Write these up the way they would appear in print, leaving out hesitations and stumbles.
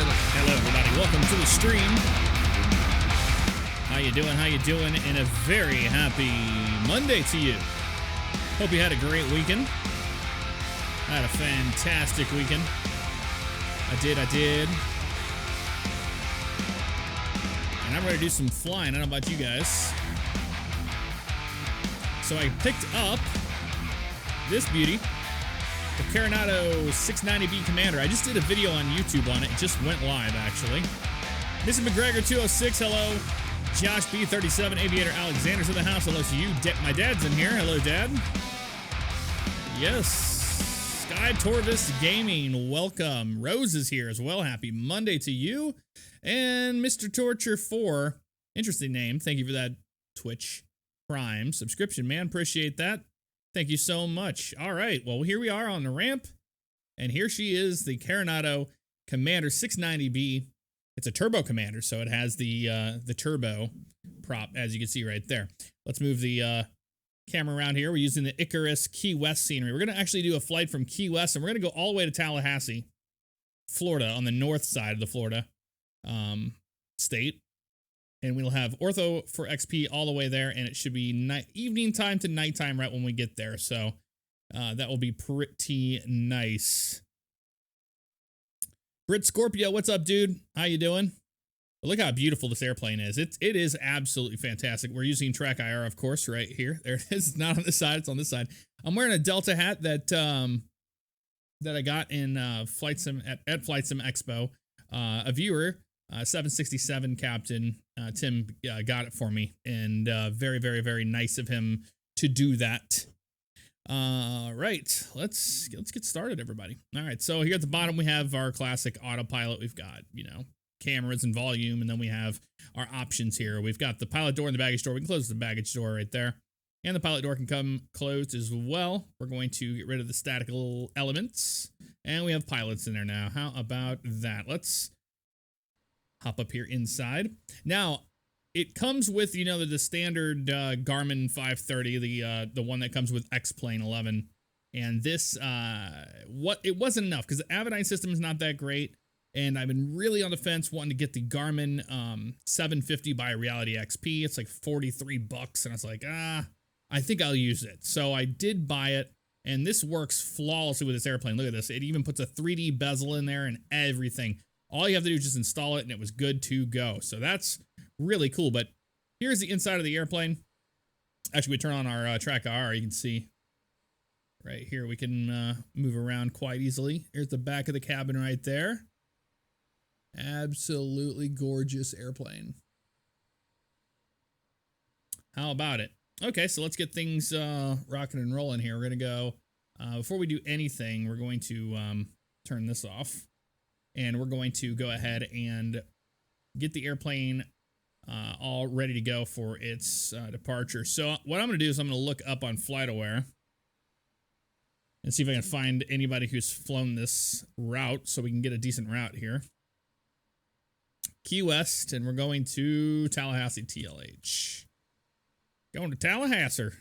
Hello, everybody. Welcome to the stream. How you doing? How you doing? And a very happy Monday to you. Hope you had a great weekend. I had a fantastic weekend. I did. And I'm ready to do some flying. I don't know about you guys. So I picked up this beauty. The Coronado 690B Commander. I just did a video on YouTube on it. It just went live, actually. Mrs. McGregor 206, hello. Josh B37, Aviator Alexander's in the house. Hello to you. My dad's in here. Hello, Dad. Yes. Sky Torvis Gaming, welcome. Rose is here as well. Happy Monday to you. And Mr. Torture 4, interesting name. Thank you for that Twitch Prime subscription, man. Appreciate that. Thank you so much. All right, well, here we are on the ramp, and here she is, the Coronado Commander 690B. It's a turbo commander, so it has the turbo prop, as you can see right there. Let's move the camera around here. We're using the Icarus Key West scenery. We're going to actually do a flight from Key West, and we're going to go all the way to Tallahassee, Florida, on the north side of the Florida state. And we'll have ortho for XP all the way there, and it should be evening time to nighttime right when we get there. So that will be pretty nice. Brit Scorpio, what's up, dude? How you doing? But look how beautiful this airplane is. It is absolutely fantastic. We're using Track IR, of course, right here. There it is. It's not on this side. It's on this side. I'm wearing a Delta hat that I got in Flight Sim at Flight Sim Expo. A viewer. 767 Captain Tim got it for me, and very, very, very nice of him to do that. Right, let's get started, everybody. All right, so here at the bottom we have our classic autopilot. We've got, you know, cameras and volume, and then we have our options here. We've got the pilot door and the baggage door. We can close the baggage door right there, and the pilot door can come closed as well. We're going to get rid of the statical elements, and we have pilots in there now. How about that? Let's hop up here inside. Now, it comes with, you know, the standard Garmin 530, the one that comes with X-Plane 11. And this, it wasn't enough because the Avignano system is not that great. And I've been really on the fence wanting to get the Garmin 750 by Reality XP. It's like 43 bucks. And I was like, I think I'll use it. So I did buy it. And this works flawlessly with this airplane. Look at this. It even puts a 3D bezel in there and everything. All you have to do is just install it, and it was good to go. So that's really cool. But here's the inside of the airplane. Actually, we turn on our Track IR. You can see right here. We can move around quite easily. Here's the back of the cabin right there. Absolutely gorgeous airplane. How about it? Okay, so let's get things rocking and rolling here. We're going to go, before we do anything, we're going to turn this off. And we're going to go ahead and get the airplane all ready to go for its departure. So what I'm going to do is I'm going to look up on FlightAware and see if I can find anybody who's flown this route so we can get a decent route here. Key West, and we're going to Tallahassee TLH. Going to Tallahassee.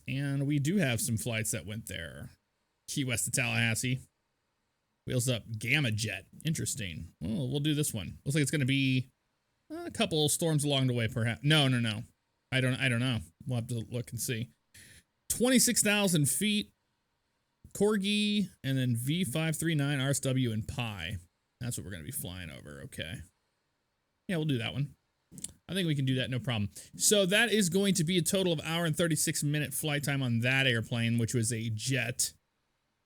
And we do have some flights that went there. Key West to Tallahassee. Wheels up Gamma Jet. Interesting. Well, we'll do this one. Looks like it's going to be a couple storms along the way, perhaps. No. I don't know. We'll have to look and see. 26,000 feet. Corgi, and then V539 RSW and Pi. That's what we're going to be flying over. Okay. Yeah, we'll do that one. I think we can do that, no problem. So that is going to be a total of hour and 36-minute flight time on that airplane, which was a jet.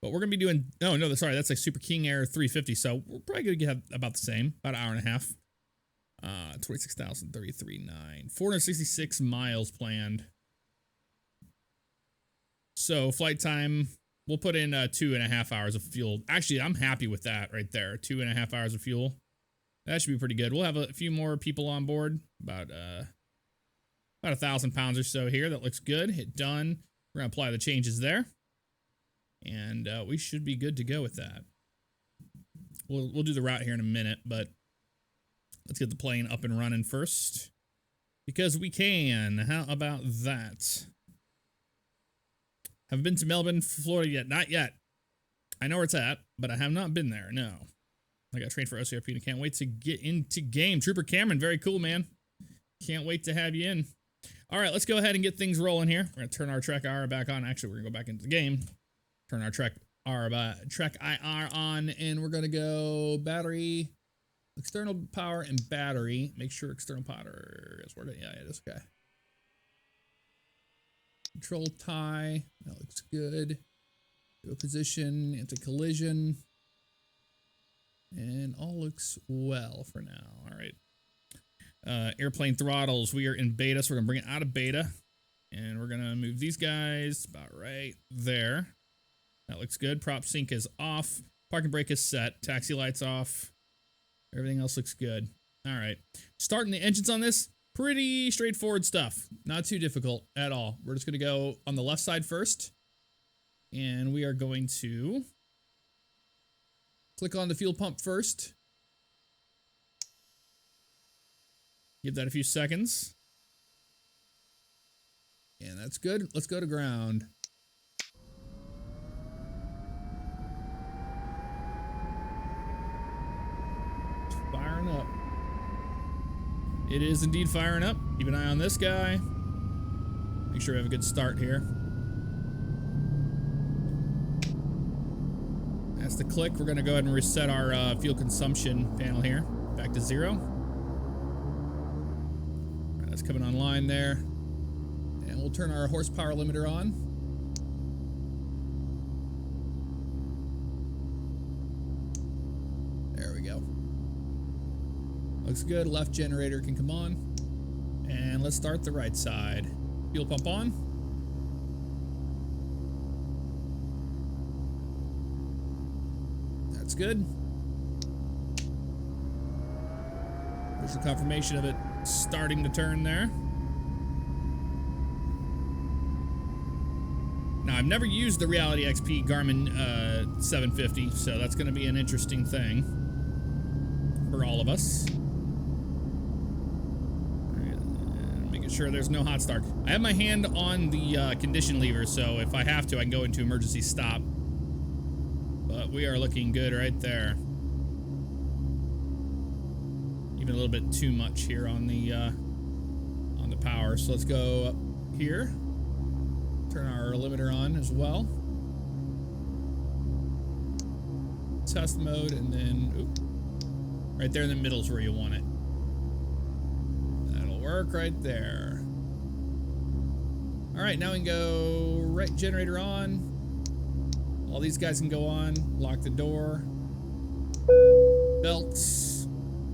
But we're going to be doing, no, sorry, that's like Super King Air 350, so we're probably going to get about the same, about an hour and a half. 26,033.9. 466 miles planned. So flight time, we'll put in 2.5 hours of fuel. Actually, I'm happy with that right there, 2.5 hours of fuel. That should be pretty good. We'll have a few more people on board, about 1,000 pounds or so here. That looks good. Hit done. We're going to apply the changes there. And we should be good to go with that. We'll do the route here in a minute, but let's get the plane up and running first. Because we can. How about that? Have been to Melbourne, Florida yet? Not yet. I know where it's at, but I have not been there. No. I got trained for OCRP and can't wait to get into game. Trooper Cameron, very cool, man. Can't wait to have you in. All right, let's go ahead and get things rolling here. We're going to turn our Trek IR back on. Actually, we're going to go back into the game. Turn our Trek IR on, and we're going to go battery, external power, and battery. Make sure external power is working. Yeah, it is. Okay. Control tie. That looks good. Go position, anti-collision. And all looks well for now. All right. Airplane throttles. We are in beta, so we're going to bring it out of beta. And we're going to move these guys about right there. That looks good. Prop sync is off. Parking brake is set. Taxi lights off. Everything else looks good. All right. Starting the engines on this. Pretty straightforward stuff. Not too difficult at all. We're just going to go on the left side first. And we are going to click on the fuel pump first. Give that a few seconds. And that's good. Let's go to ground. It's firing up. It is indeed firing up. Keep an eye on this guy. Make sure we have a good start here. That's the click. We're going to go ahead and reset our fuel consumption panel here. Back to 0. All right, that's coming online there. And we'll turn our horsepower limiter on. There we go. Looks good. Left generator can come on. And let's start the right side. Fuel pump on. That's good. There's a confirmation of it starting to turn there. Now, I've never used the Reality XP Garmin 750, so that's going to be an interesting thing for all of us. Making sure there's no hot start. I have my hand on the condition lever, so if I have to, I can go into emergency stop. But we are looking good right there. Even a little bit too much here on the power. So let's go up here. Turn our limiter on as well. Test mode, and then right there in the middle is where you want it. That'll work right there. All right, now we can go right generator on. All these guys can go on. Lock the door. Belts.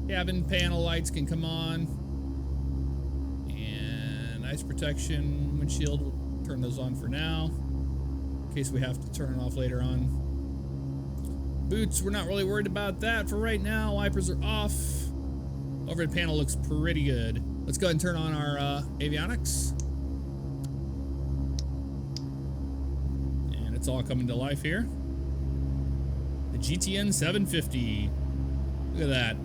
Cabin panel lights can come on. And ice protection, windshield, we'll turn those on for now, in case we have to turn it off later on. Boots, we're not really worried about that for right now. Wipers are off. Overhead panel looks pretty good. Let's go ahead and turn on our avionics. It's all coming to life here. The GTN 750. Look at that.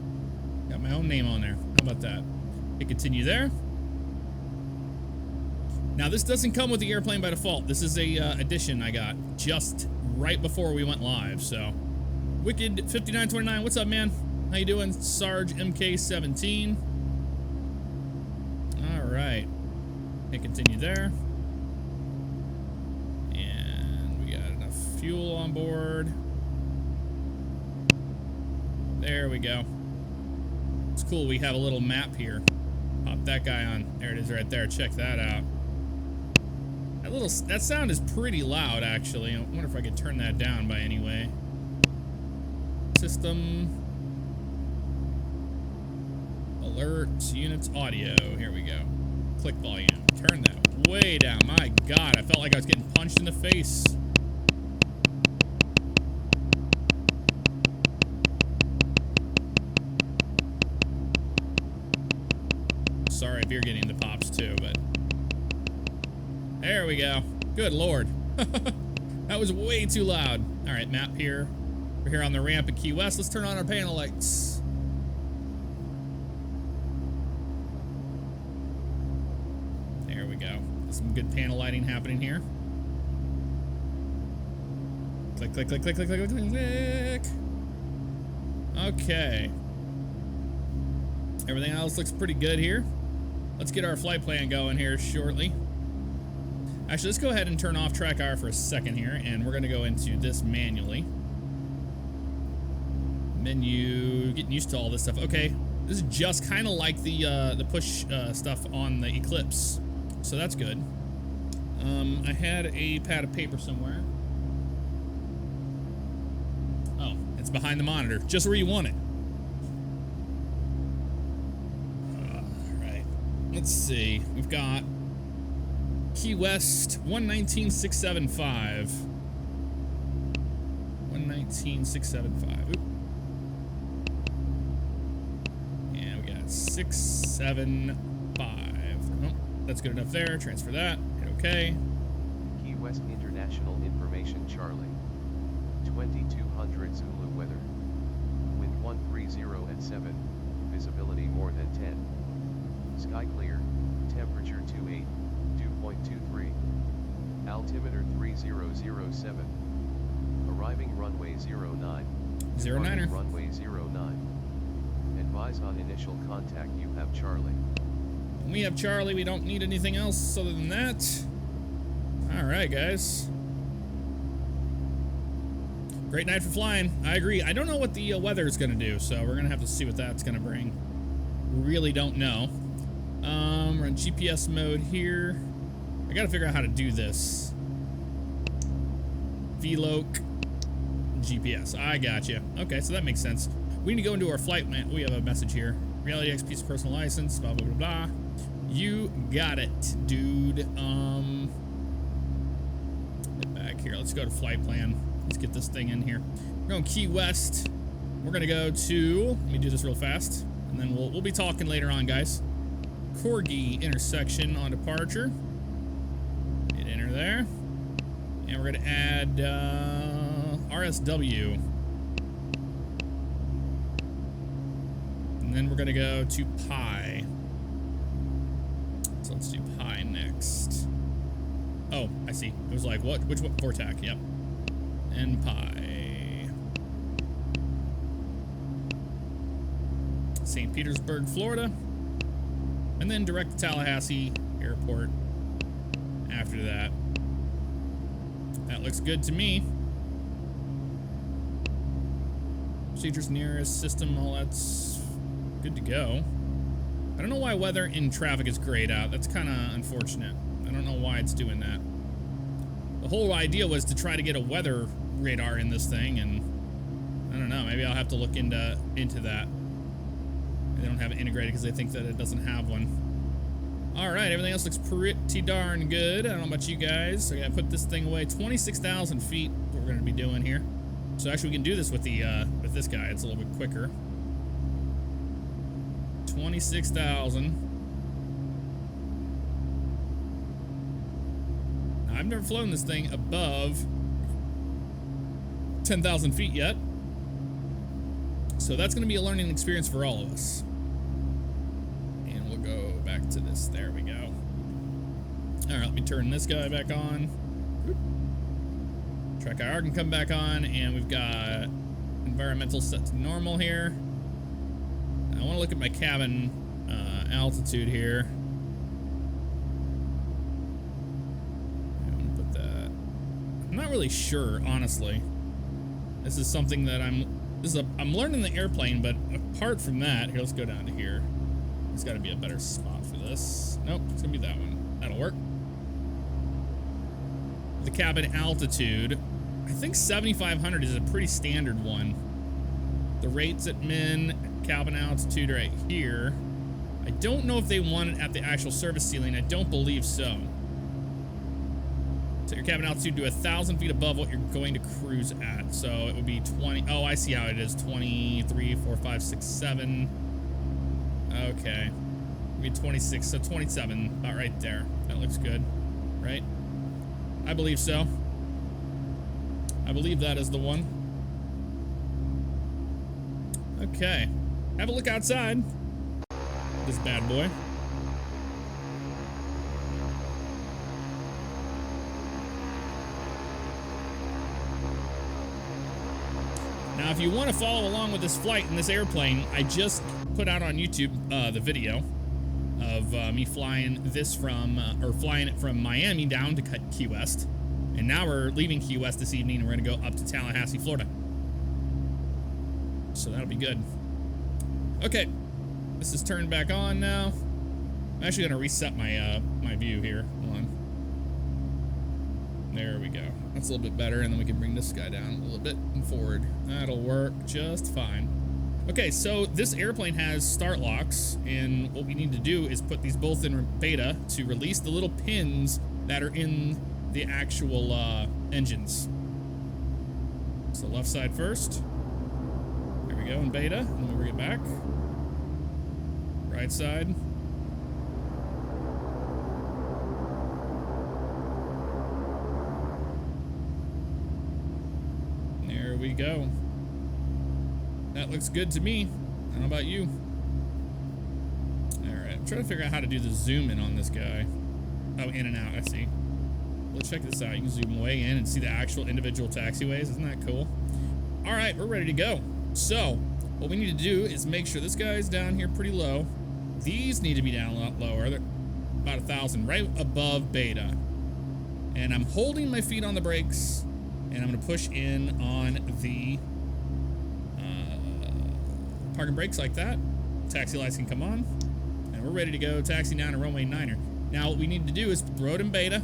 Got my own name on there. How about that? Hit continue there. Now, this doesn't come with the airplane by default. This is a addition I got just right before we went live. So, Wicked 5929, what's up, man? How you doing? Sarge MK17. All right. Hit continue there. Fuel on board. There we go. It's cool. We have a little map here. Pop that guy on. There it is right there. Check that out. That sound is pretty loud, actually. I wonder if I could turn that down by any way. System. Alert. Units audio. Here we go. Click volume. Turn that way down. My God, I felt like I was getting punched in the face. Sorry if you're getting the pops too, but there we go. Good Lord. That was way too loud. All right, map here. We're here on the ramp at Key West. Let's turn on our panel lights. There we go. Some good panel lighting happening here. Click, click, click, click, click, click, click, click. Okay. Everything else looks pretty good here. Let's get our flight plan going here shortly. Actually, let's go ahead and turn off track IR for a second here, and we're gonna go into this manually. Menu, getting used to all this stuff. Okay, this is just kind of like the push stuff on the Eclipse, so that's good. I had a pad of paper somewhere. Oh, it's behind the monitor, just where you want it. Alright, let's see. We've got Key West 119675. 119675. Oop. And we got 675. Oh, that's good enough there. Transfer that. Hit OK. Key West International Information Charlie. 2200 Zulu weather. Wind 130 at 7. Visibility more than 10. Sky clear. Temperature 28. Dew point 23. Altimeter 3007. Arriving runway 09. 09er. Runway 09. Advise on initial contact. You have Charlie. We have Charlie. We don't need anything else other than that. All right, guys. Great night for flying. I agree. I don't know what the weather is going to do, so we're going to have to see what that's going to bring. Really don't know. We're in GPS mode here. I got to figure out how to do this. VLOC GPS. I got you. Okay, so that makes sense. We need to go into our flight plan. We have a message here. Reality XP's personal license. Blah blah blah blah. You got it, dude. Get back here. Let's go to flight plan. Let's get this thing in here. We're going Key West. We're gonna go to. Let me do this real fast, and then we'll be talking later on, guys. Corgi intersection on departure. Hit enter there, and we're gonna add RSW. And then we're gonna go to Pi. So let's do Pi next. Oh, I see. It was like, what? Which one? Vortac, yep. And Pi. St. Petersburg, Florida. And then direct to Tallahassee Airport after that. That looks good to me. Procedures nearest system, all that's good to go. I don't know why weather in traffic is grayed out. That's kind of unfortunate. I don't know why it's doing that. The whole idea was to try to get a weather radar in this thing, and I don't know. Maybe I'll have to look into that. They don't have it integrated because they think that it doesn't have one. All right, everything else looks pretty darn good. I don't know about you guys. So I gotta put this thing away. 26,000 feet. Is what we're gonna be doing here. So actually, we can do this with the with this guy. It's a little bit quicker. 26,000. Now, I've never flown this thing above 10,000 feet yet. So that's going to be a learning experience for all of us. And we'll go back to this. There we go. All right, let me turn this guy back on. Track IR can come back on, and we've got environmental set to normal here. I want to look at my cabin altitude here. I'm gonna put that. I'm not really sure, honestly. This is something that I'm learning the airplane, but apart from that, here, let's go down to here. There's got to be a better spot for this. Nope, it's gonna be that one. That'll work. The cabin altitude, I think 7,500 is a pretty standard one. The rates at min, cabin altitude right here. I don't know if they want it at the actual service ceiling. I don't believe so. Set your cabin altitude to 1,000 feet above what you're going to cruise at. So it would be 20. Oh, I see how it is. 23, 4, 5, 6, 7. Okay. Maybe 26. So 27. About right there. That looks good. Right? I believe so. I believe that is the one. Okay. Have a look outside. This bad boy. Now, if you want to follow along with this flight in this airplane, I just put out on YouTube the video of me flying this from, or flying it from Miami down to Key West. And now we're leaving Key West this evening and we're gonna go up to Tallahassee, Florida. So that'll be good. Okay, this is turned back on now. I'm actually gonna reset my my view here. Hold on. There we go. That's a little bit better, and then we can bring this guy down a little bit and forward. That'll work just fine. Okay, so this airplane has start locks, and what we need to do is put these both in beta to release the little pins that are in the actual engines. So left side first. There we go in beta, and then we bring it back. Right side. There we go. That looks good to me. I don't know about you. All right, I'm trying to figure out how to do the zoom in on this guy. Oh, in and out, I see. Let's check this out. You can zoom way in and see the actual individual taxiways. Isn't that cool? All right, we're ready to go. So what we need to do is make sure this guy's down here pretty low. These need to be down a lot lower. They're about 1,000, right above beta. And I'm holding my feet on the brakes, and I'm gonna push in on the parking brakes like that. Taxi lights can come on, and we're ready to go taxi down to runway 9er. Now what we need to do is throw it in beta.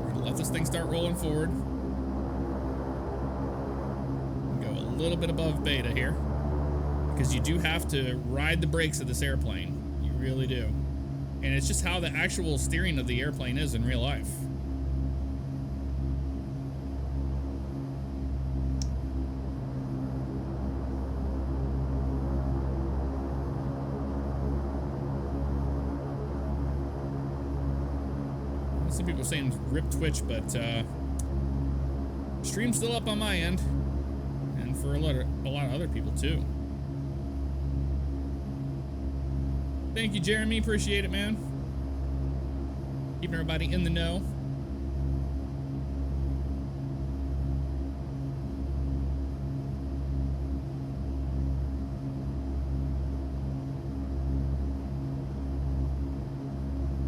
We're gonna let this thing start rolling forward. Go a little bit above beta here, because you do have to ride the brakes of this airplane. You really do. And it's just how the actual steering of the airplane is in real life. Some people are saying rip Twitch, but stream's still up on my end, and for a lot of other people too. Thank you, Jeremy. Appreciate it, man. Keeping everybody in the know.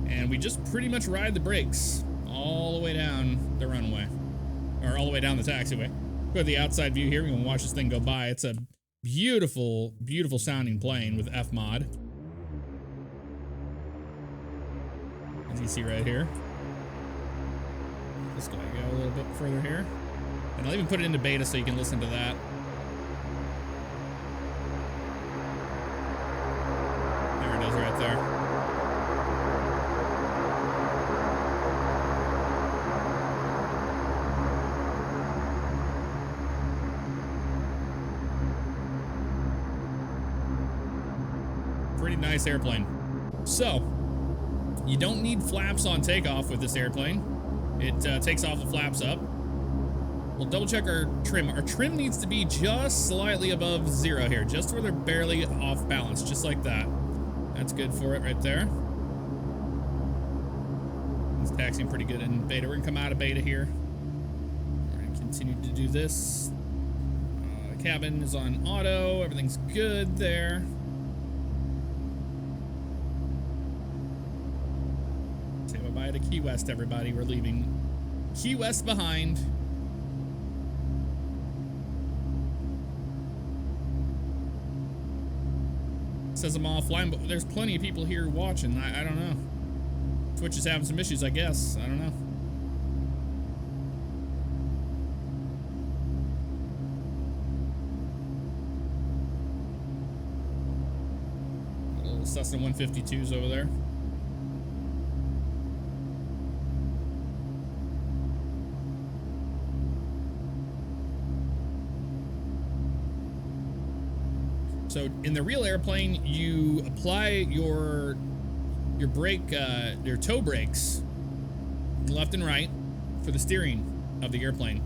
And we just pretty much ride the brakes all the way down the runway, or all the way down the taxiway. Go to the outside view here. We can watch this thing go by. It's a beautiful, beautiful sounding plane with F mod. As you see right here. This guy go a little bit further here. And I'll even put it into beta so you can listen to that. There it is right there. Pretty nice airplane. So, you don't need flaps on takeoff with this airplane. It takes off the flaps up. We'll double check our trim. Our trim needs to be just slightly above 0 here, just where they're barely off balance, just like that. That's good for it right there. It's taxiing pretty good in beta. We're gonna come out of beta here. We're gonna continue to do this. Cabin is on auto. Everything's good there. Bye to Key West, everybody. We're leaving Key West behind. It says I'm offline, but there's plenty of people here watching. I don't know. Twitch is having some issues, I guess. I don't know. Little Cessna 152s over there. So in the real airplane, you apply your brake, your toe brakes, left and right, for the steering of the airplane.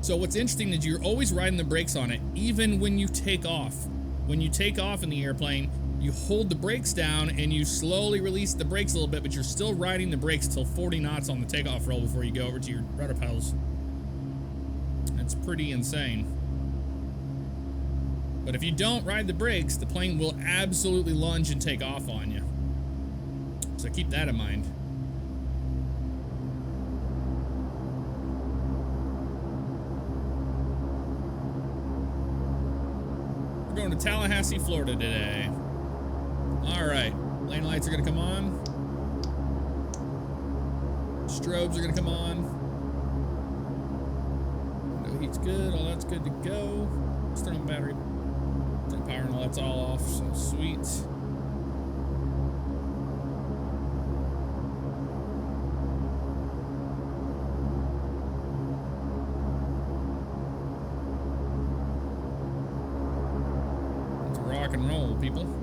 So what's interesting is you're always riding the brakes on it, even when you take off. When you take off in the airplane, you hold the brakes down and you slowly release the brakes a little bit, but you're still riding the brakes till 40 knots on the takeoff roll before you go over to your rudder pedals. It's pretty insane. But if you don't ride the brakes, the plane will absolutely lunge and take off on you. So keep that in mind. We're going to Tallahassee, Florida today. All right, lane lights are gonna come on. Strobes are gonna come on. No heat's good, all that's good to go. Let's turn on battery. Turn power and all that's all off, so sweet. Let's rock and roll, people.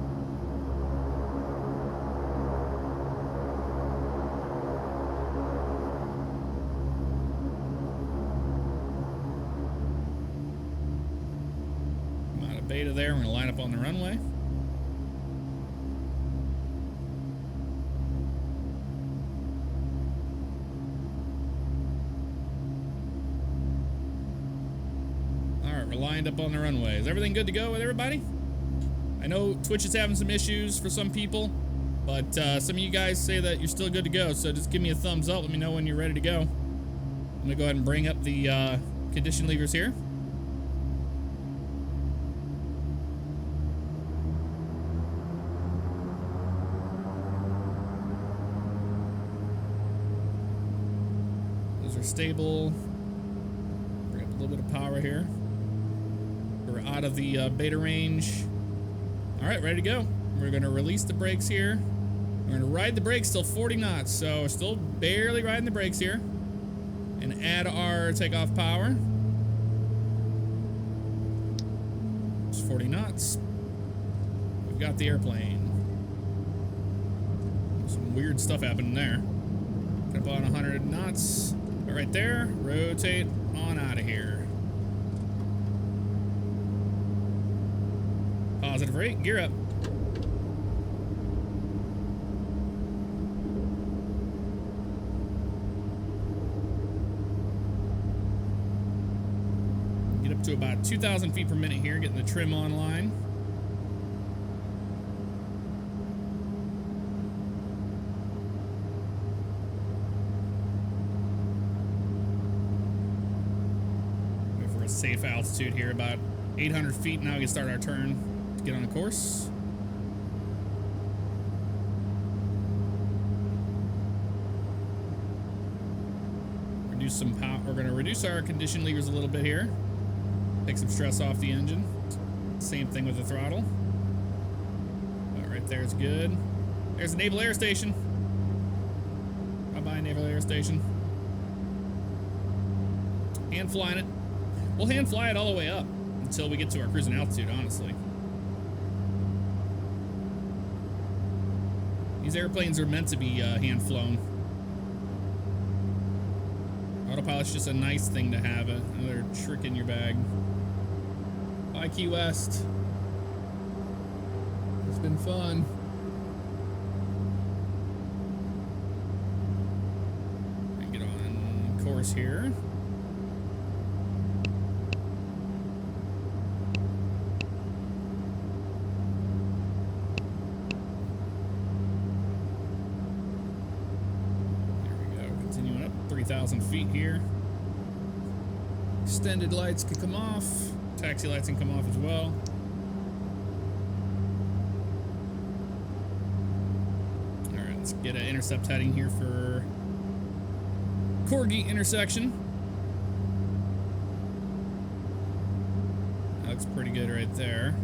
Beta there, we're gonna line up on the runway. All right, we're lined up on the runway. Is everything good to go with everybody? I know Twitch is having some issues for some people, but some of you guys say that you're still good to go, so just give me a thumbs up. Let me know when you're ready to go. I'm gonna go ahead and bring up the condition levers here. Stable. Bring up a little bit of power here. We're out of the beta range. All right, ready to go. We're gonna release the brakes here. We're gonna ride the brakes till 40 knots. So we're still barely riding the brakes here. And add our takeoff power. It's 40 knots. We've got the airplane. Some weird stuff happening there. Got about 100 knots. Right there, rotate on out of here. Positive rate, gear up. Get up to about 2,000 feet per minute here, getting the trim online. Safe altitude here, about 800 feet. Now we can start our turn to get on a course. Reduce some power. We're going to reduce our condition levers a little bit here. Take some stress off the engine. Same thing with the throttle. Right there is good. There's a Naval Air Station. Bye-bye, Naval Air Station. Hand flying it. We'll hand fly it all the way up until we get to our cruising altitude, honestly. These airplanes are meant to be hand flown. Autopilot's just a nice thing to have, another trick in your bag. Bye, Key West. It's been fun. Get on course here. Feet here. Extended lights can come off. Taxi lights can come off as well. All right, let's get an intercept heading here for Corgi intersection. That looks pretty good right there.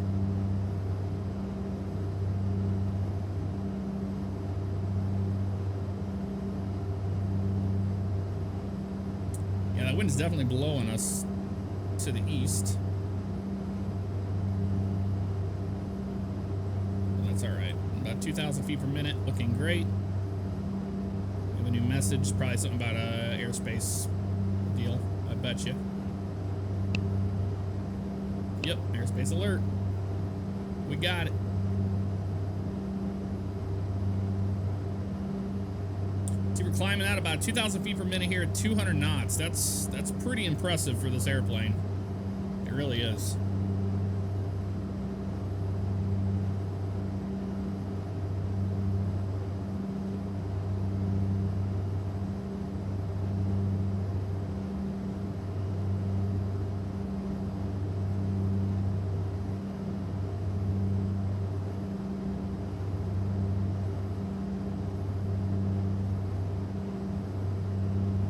The wind is definitely blowing us to the east. But that's all right. About 2,000 feet per minute, looking great. We have a new message, probably something about a airspace deal, I bet you. Yep, airspace alert. We got it. We're climbing out about 2,000 feet per minute here at 200 knots. That's pretty impressive for this airplane. It really is.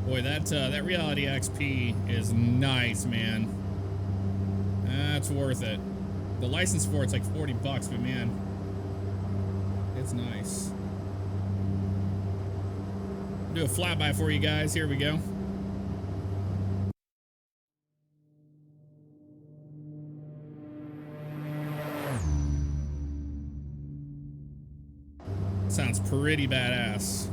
Boy, that Reality XP is nice, man. That's worth it. The license for it's like 40 bucks, but man, it's nice. Do a flyby for you guys. Here we go. Sounds pretty badass.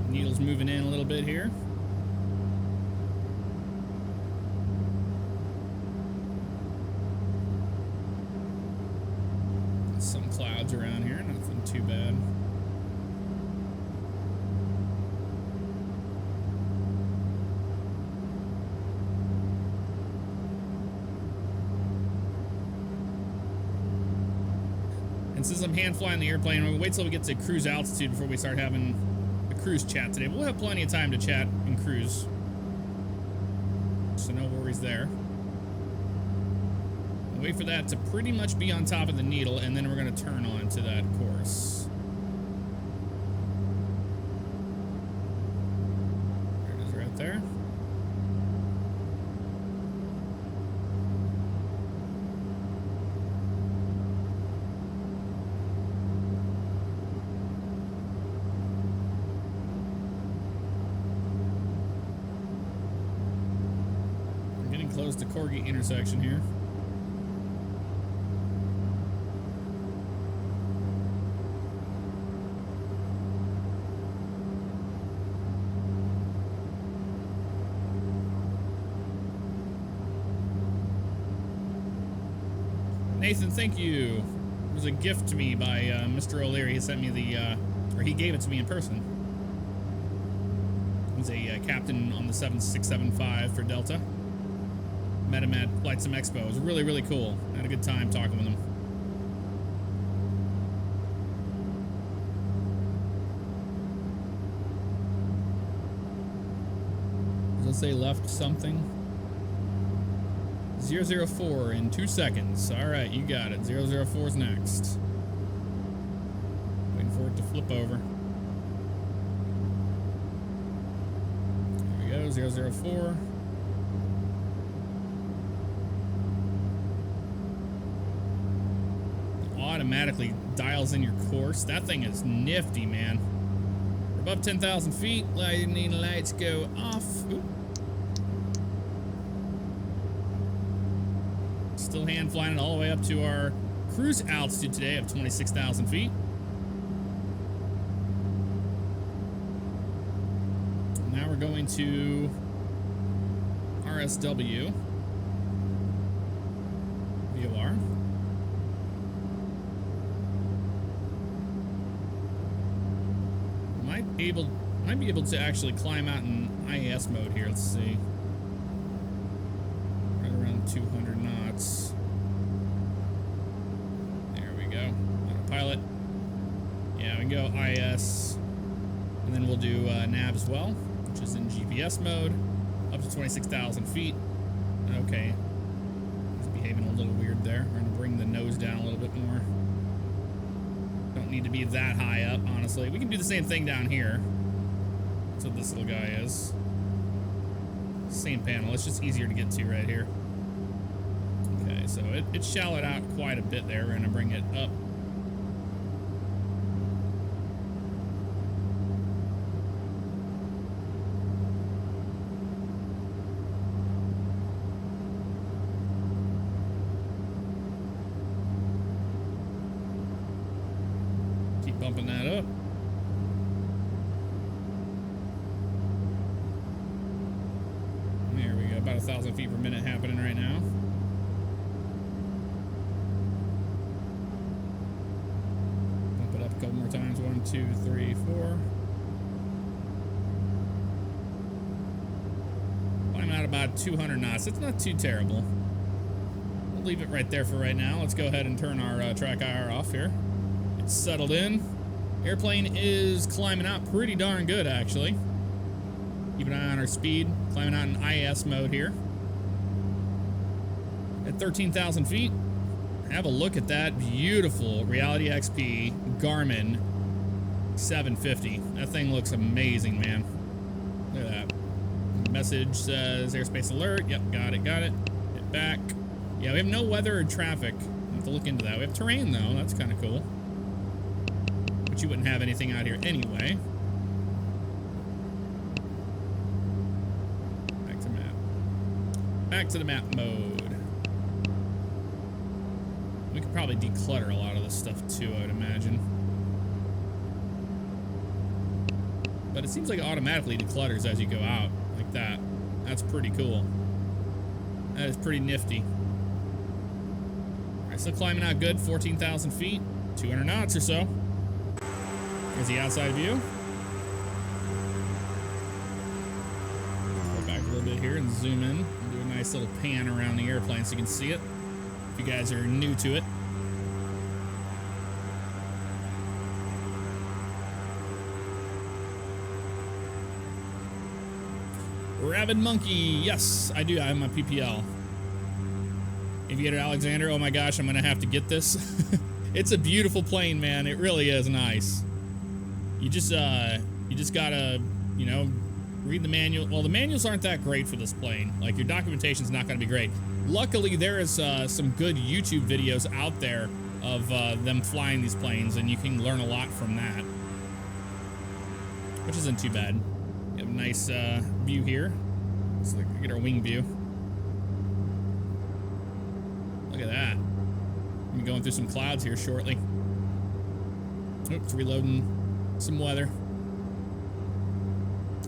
Needle's moving in a little bit here. Some clouds around here, nothing too bad. And since I'm hand flying the airplane, we'll wait till we get to cruise altitude before we start having cruise chat today. We'll have plenty of time to chat and cruise, so no worries there. We'll wait for that to pretty much be on top of the needle, and then we're going to turn on to that course. There it is right there. Close to Corgi intersection here. Nathan, thank you. It was a gift to me by Mr. O'Leary. He sent me the, or he gave it to me in person. He's a captain on the 7675 for Delta. Met him at Flight Sim Expo. It was really, really cool. I had a good time talking with him. Does it say left something? 004 in 2 seconds. All right, you got it. 004 is next. Waiting for it to flip over. There we go, 004. Automatically dials in your course. That thing is nifty, man. We're above 10,000 feet. Lightning lights go off. Ooh. Still hand flying it all the way up to our cruise altitude today of 26,000 feet. Now we're going to RSW. VOR. Might be able to actually climb out in IAS mode here. Let's see. Right around 200 knots. There we go. Autopilot. Yeah, we can go IAS, and then we'll do nav as well, which is in GPS mode, up to 26,000 feet. Okay. He's behaving a little weird there. We're gonna bring the nose down a little bit more. Don't need to be that high up, honestly. We can do the same thing down here. That's what this little guy is. Same panel. It's just easier to get to right here. Okay, so it shallowed out quite a bit there. We're going to bring it up. Keep bumping that up. There we go. About 1,000 feet per minute happening right now. A couple more times. 1, 2, 3, 4. I'm at about 200 knots. It's not too terrible. We'll leave it right there for right now. Let's go ahead and turn our track IR off here. It's settled in. Airplane is climbing out pretty darn good, actually. Keep an eye on our speed. Climbing out in IS mode here. At 13,000 feet. Have a look at that beautiful Reality XP Garmin 750. That thing looks amazing, man. Look at that. Message says airspace alert. Yep, got it, got it. Hit back. Yeah, we have no weather or traffic. We'll have to look into that. We have terrain, though. That's kind of cool. But you wouldn't have anything out here anyway. Back to map. Back to the map mode. We could probably declutter a lot of this stuff too, I would imagine. But it seems like it automatically declutters as you go out, like that. That's pretty cool. That is pretty nifty. Alright, still climbing out good, 14,000 feet, 200 knots or so. Here's the outside view. Go back a little bit here and zoom in and do a nice little pan around the airplane so you can see it. If you guys are new to it. Rabid Monkey, yes, I do. I have my PPL. Aviator Alexander, oh my gosh, I'm gonna have to get this. It's a beautiful plane, man. It really is nice. You just gotta, you know, read the manual. Well, the manuals aren't that great for this plane. Like, your documentation's not gonna be great. Luckily, there is some good YouTube videos out there of them flying these planes, and you can learn a lot from that, which isn't too bad. We have a nice view here. Let's get our wing view. Look at that. We'll be going through some clouds here shortly. Oops, reloading some weather.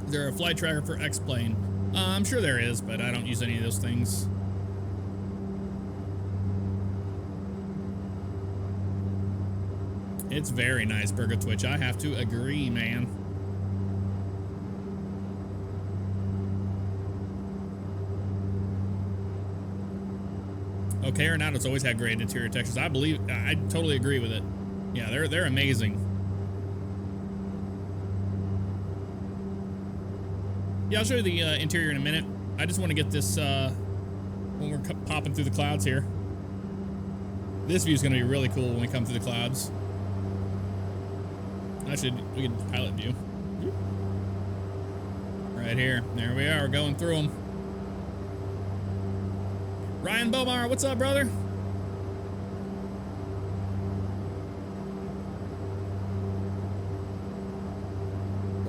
Is there a flight tracker for X-plane? I'm sure there is, but I don't use any of those things. It's very nice, Burger Twitch. I have to agree, man. Okay, or not, it's always had great interior textures. I totally agree with it. Yeah, they're amazing. Yeah, I'll show you the interior in a minute. I just want to get this when we're popping through the clouds here. This view is going to be really cool when we come through the clouds. Actually, we can pilot view. Right here. There we are. We're going through them. Ryan Bomar, what's up, brother?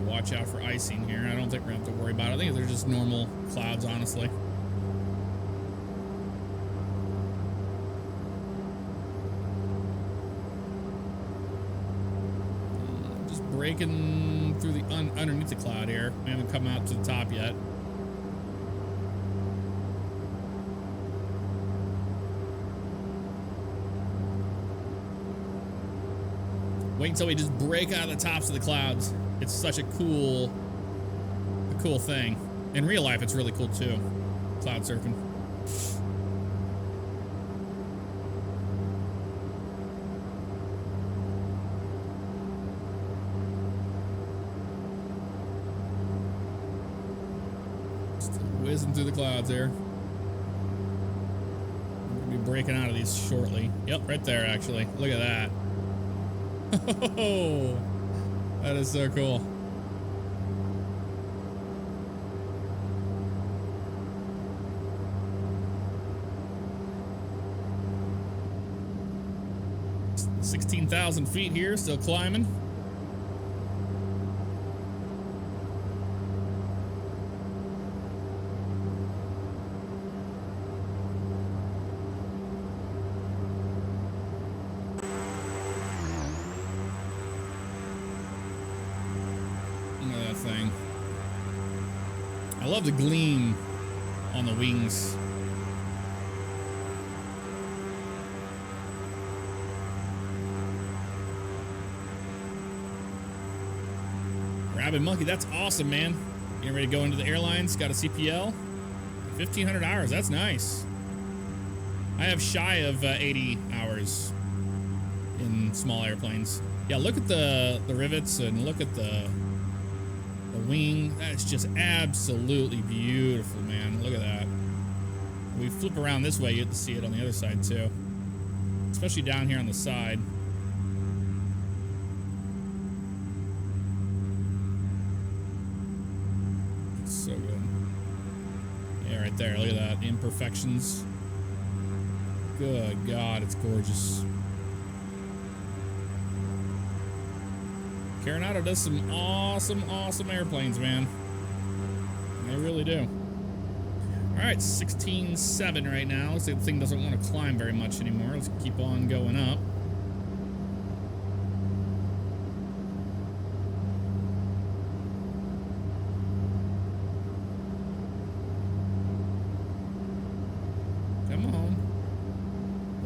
Watch out for icing here. I don't think we're going to have to worry about it. I think they're just normal clouds, honestly. Just breaking through the underneath the cloud here. We haven't come out to the top yet. Wait until we just break out of the tops of the clouds. It's such a cool thing. In real life, it's really cool too. Cloud surfing. Just whizzing through the clouds there. We'll be breaking out of these shortly. Yep, right there, actually. Look at that. Oh, that is so cool. It's 16,000 feet here, still climbing. Thing. I love the gleam on the wings. Rabid Monkey, that's awesome, man. Getting ready to go into the airlines. Got a CPL. 1,500 hours. That's nice. I have shy of 80 hours in small airplanes. Yeah, look at the rivets and look at the wing. That is just absolutely beautiful, man. Look at that. We flip around this way, you get to see it on the other side too. Especially down here on the side. It's so good. Yeah, right there. Look at that. Imperfections. Good God, it's gorgeous. Coronado does some awesome airplanes, man. They really do. All right, 16.7 right now. Looks like the thing doesn't want to climb very much anymore. Let's keep on going up. Come on.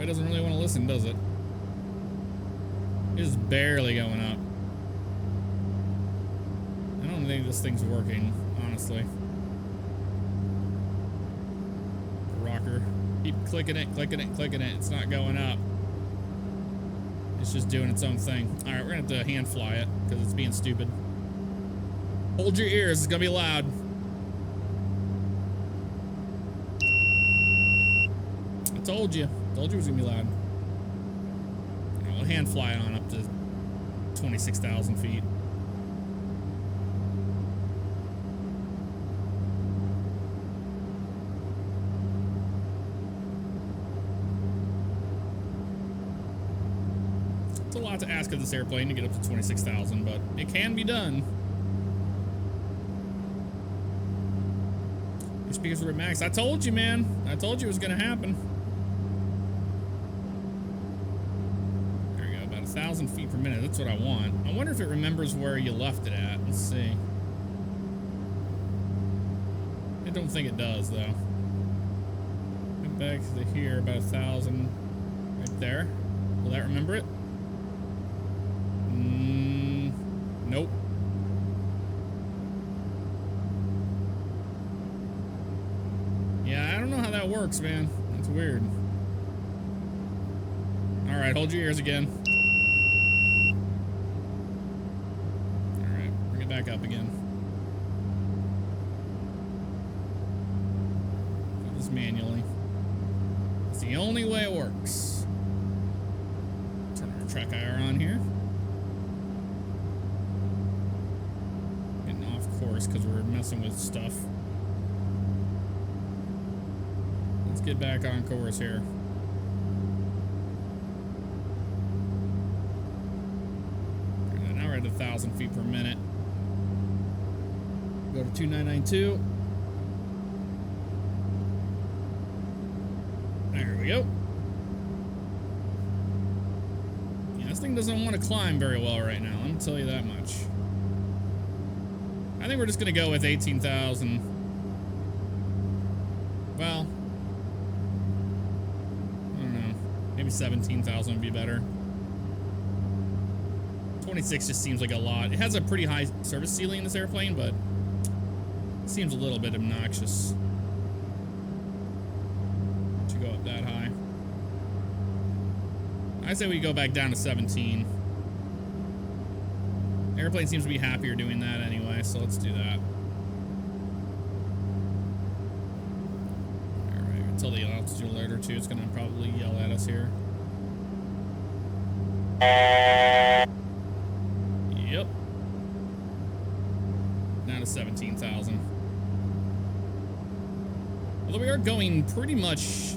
It doesn't really want to listen, does it? It's barely going up. I don't think this thing's working, honestly. Rocker. Keep clicking it. It's not going up. It's just doing its own thing. All right, we're gonna have to hand fly it because it's being stupid. Hold your ears. It's gonna be loud. I told you. Told you it was gonna be loud. All right, we'll hand fly it on up to 26,000 feet. It's a lot to ask of this airplane to get up to 26,000, but it can be done. Your speakers were at max. I told you, man. I told you it was going to happen. There we go. About 1,000 feet per minute. That's what I want. I wonder if it remembers where you left it at. Let's see. I don't think it does, though. Get back to here. About 1,000 right there. Will that remember it? Nope. Yeah, I don't know how that works, man. That's weird. All right, hold your ears again. All right, bring it back up again. Do this manually. It's the only way it works. Turn our track IR on here. Course because we're messing with stuff. Let's get back on course here. Now we're at 1,000 feet per minute. Go to 2992. There we go. Yeah, this thing doesn't want to climb very well right now. Let me tell you that much. I think we're just going to go with 18,000. Well, I don't know. Maybe 17,000 would be better. 26 just seems like a lot. It has a pretty high service ceiling in this airplane, but it seems a little bit obnoxious to go up that high. I say we go back down to 17. Airplane seems to be happier doing that anyway, so let's do that. Alright, until the altitude alert or two, it's gonna probably yell at us here. Yep. Now to 17,000. Although we are going pretty much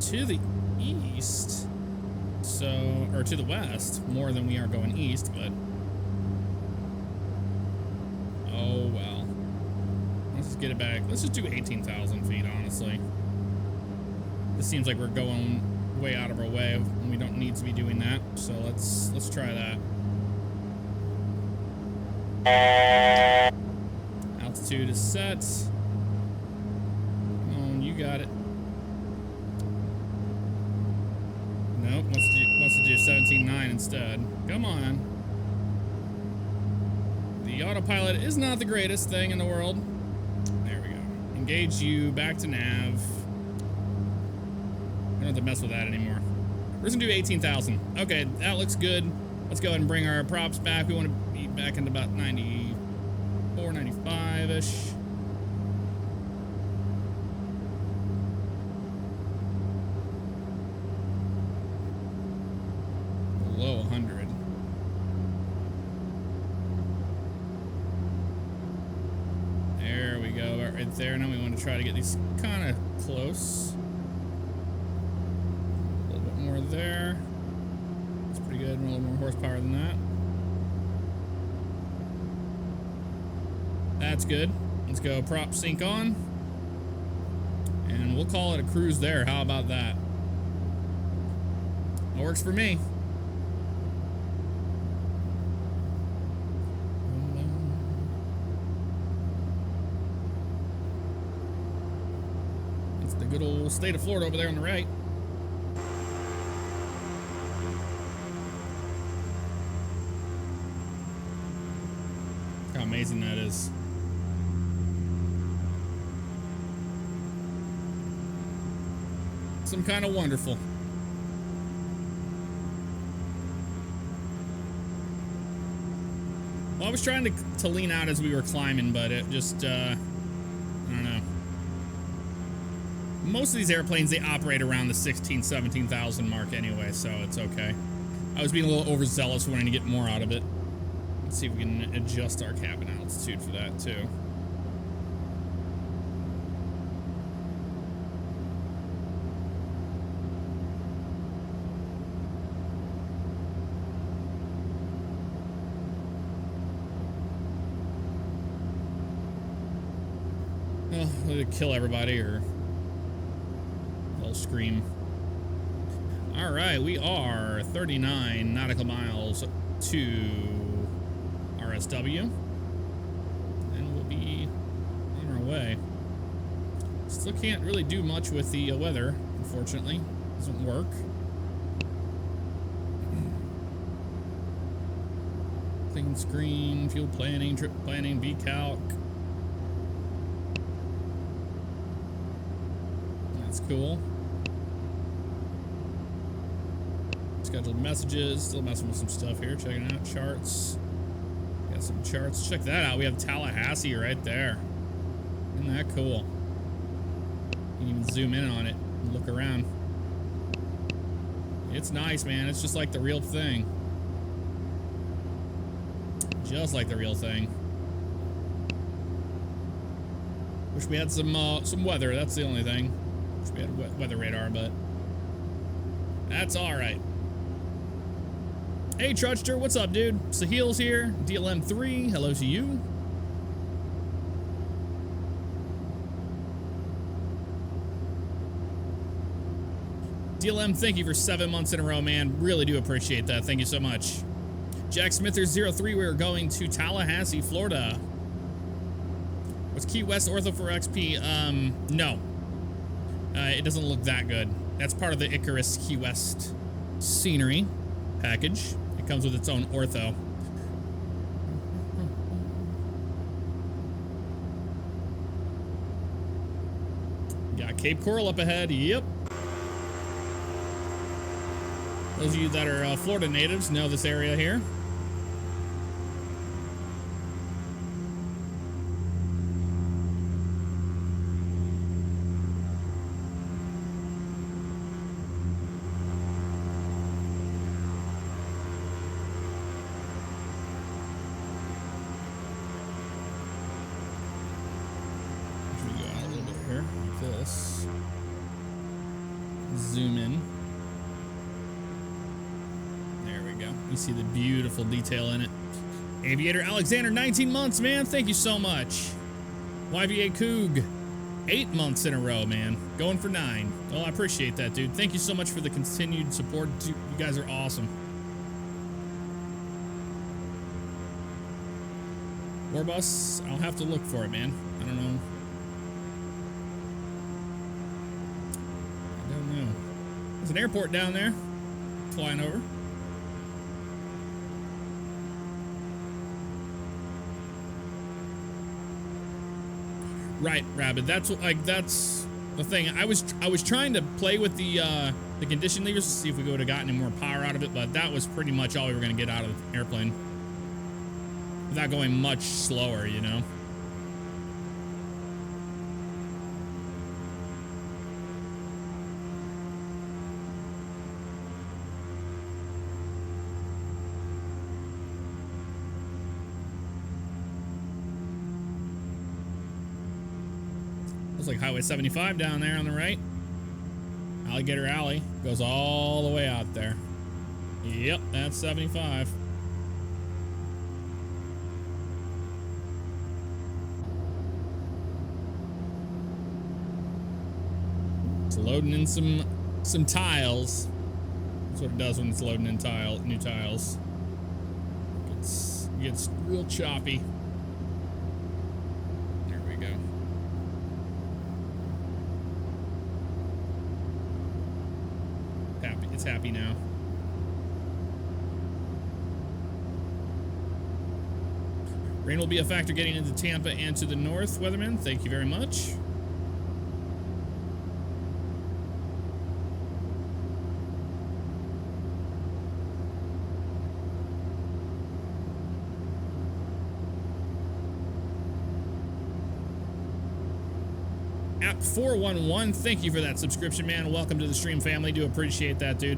to the east, so, or to the west, more than we are going east, but oh, well. Let's just get it back. Let's just do 18,000 feet, honestly. This seems like we're going way out of our way and we don't need to be doing that. So let's try that. Altitude is set. Come on, you got it. Nope, wants to do 17.9 instead. Come on. The The autopilot is not the greatest thing in the world. There we go. Engage you back to nav. I don't have to mess with that anymore. We're just gonna do 18,000. Okay, that looks good. Let's go ahead and bring our props back. We want to be back into about 94, 95-ish. Below 100. There we go, about right there. Now we want to try to get these kind of close. A little bit more there. That's pretty good. A little more horsepower than that. That's good. Let's go prop sync on. And we'll call it a cruise there. How about that? That works for me. It's the good old state of Florida over there on the right. How amazing that is. Some kind of wonderful. Well, I was trying to lean out as we were climbing, but it just, I don't know. Most of these airplanes, they operate around the 16, 17,000 mark anyway, so it's okay. I was being a little overzealous, wanting to get more out of it. Let's see if we can adjust our cabin altitude for that, too. Well, let it kill everybody, or they'll scream. All right, we are 39 nautical miles to RSW, and we'll be on our way. Still can't really do much with the weather, unfortunately. Doesn't work. Clean screen, fuel planning, trip planning, VCalc. That's cool. Scheduled messages, still messing with some stuff here, checking out charts. Got some charts. Check that out. We have Tallahassee right there. Isn't that cool? You can even zoom in on it and look around. It's nice, man. It's just like the real thing. Just like the real thing. Wish we had some weather. That's the only thing. Wish we had weather radar, but that's all right. Hey, Trudster, what's up, dude? Sahil's here. DLM3, hello to you. DLM, thank you for 7 months in a row, man. Really do appreciate that. Thank you so much. Jack Smithers03, we're going to Tallahassee, Florida. Was Key West ortho for XP? No. It doesn't look that good. That's part of the Icarus Key West scenery package. It comes with its own ortho. Got Cape Coral up ahead. Yep. Those of you that are Florida natives know this area here. Zoom in. There we go. You see the beautiful detail in it. Aviator Alexander, 19 months, man. Thank you so much. YVA Coog, 8 months in a row, man. Going for 9. Well, I appreciate that, dude. Thank you so much for the continued support. You guys are awesome. Warbus, I'll have to look for it, man. I don't know. There's an airport down there, flying over. Right, Rabbit. That's the thing. I was trying to play with the condition levers to see if we would have gotten any more power out of it, but that was pretty much all we were going to get out of the airplane. Without going much slower, you know. Looks like Highway 75 down there on the right. Alligator Alley goes all the way out there. Yep, that's 75. It's loading in some tiles. That's what it does when it's loading in new tiles. It gets real choppy. There we go. It's happy now. Rain will be a factor getting into Tampa and to the north, weatherman. Thank you very much. App411, thank you for that subscription, man. Welcome to the stream family. Do appreciate that, dude.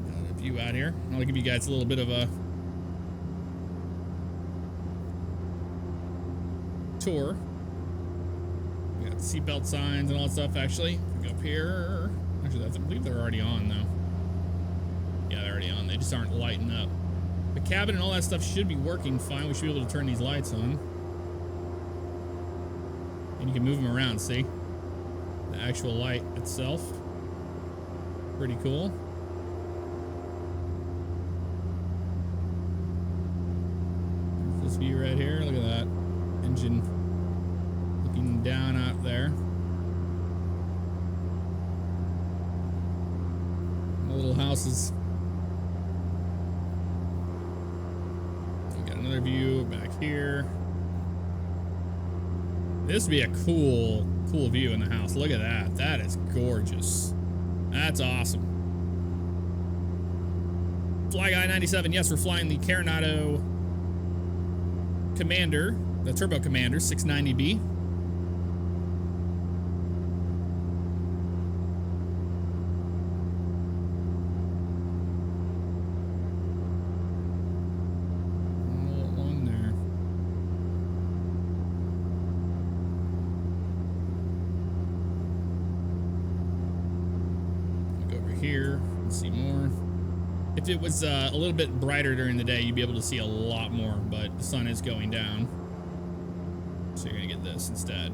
Got a view out here. I'll give you guys a little bit of a tour. We got seatbelt signs and all that stuff. Actually, we go up here. Actually, I believe they're already on though. Yeah, they're already on. They just aren't lighting up. The cabin and all that stuff should be working fine. We should be able to turn these lights on, and you can move them around. See the actual light itself. Pretty cool. There's this view right here. Look at that engine looking down out there. The little houses. We got another view back here. This would be a cool view in the house. Look at that. That is gorgeous. That's awesome. Fly Guy 97. Yes, we're flying the Coronado Commander. The Turbo Commander 690B. All along there. I'll go over here and see more. If it was a little bit brighter during the day, you'd be able to see a lot more, but the sun is going down. So you're gonna get this instead.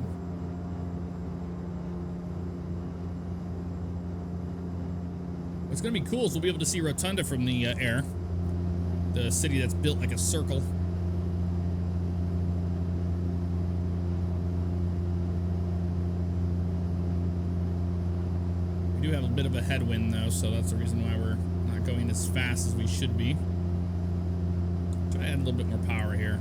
What's gonna be cool is we'll be able to see Rotunda from the air. The city that's built like a circle. We do have a bit of a headwind though, so that's the reason why we're not going as fast as we should be. Try to add a little bit more power here.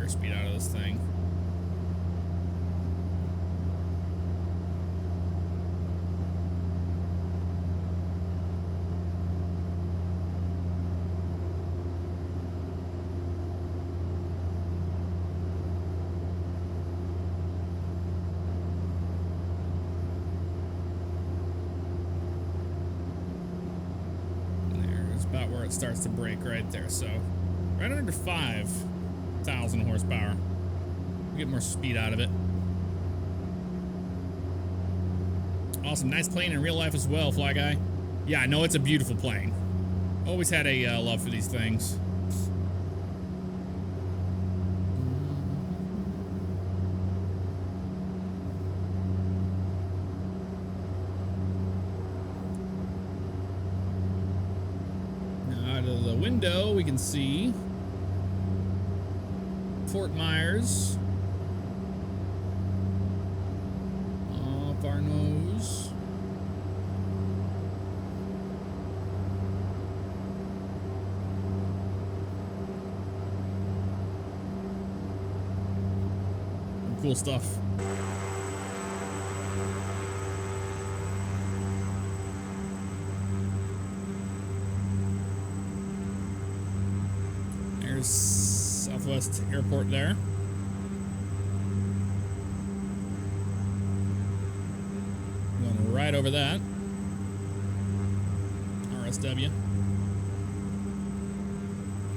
Speed out of this thing. There's about where it starts to break right there. So right under 5,000 horsepower. We get more speed out of it. Awesome. Nice plane in real life as well, Fly Guy. Yeah, I know it's a beautiful plane. Always had a love for these things. No, Out of the window, we can see Fort Myers off our nose. Some cool stuff. There's Southwest Airport there. Going right over that. RSW.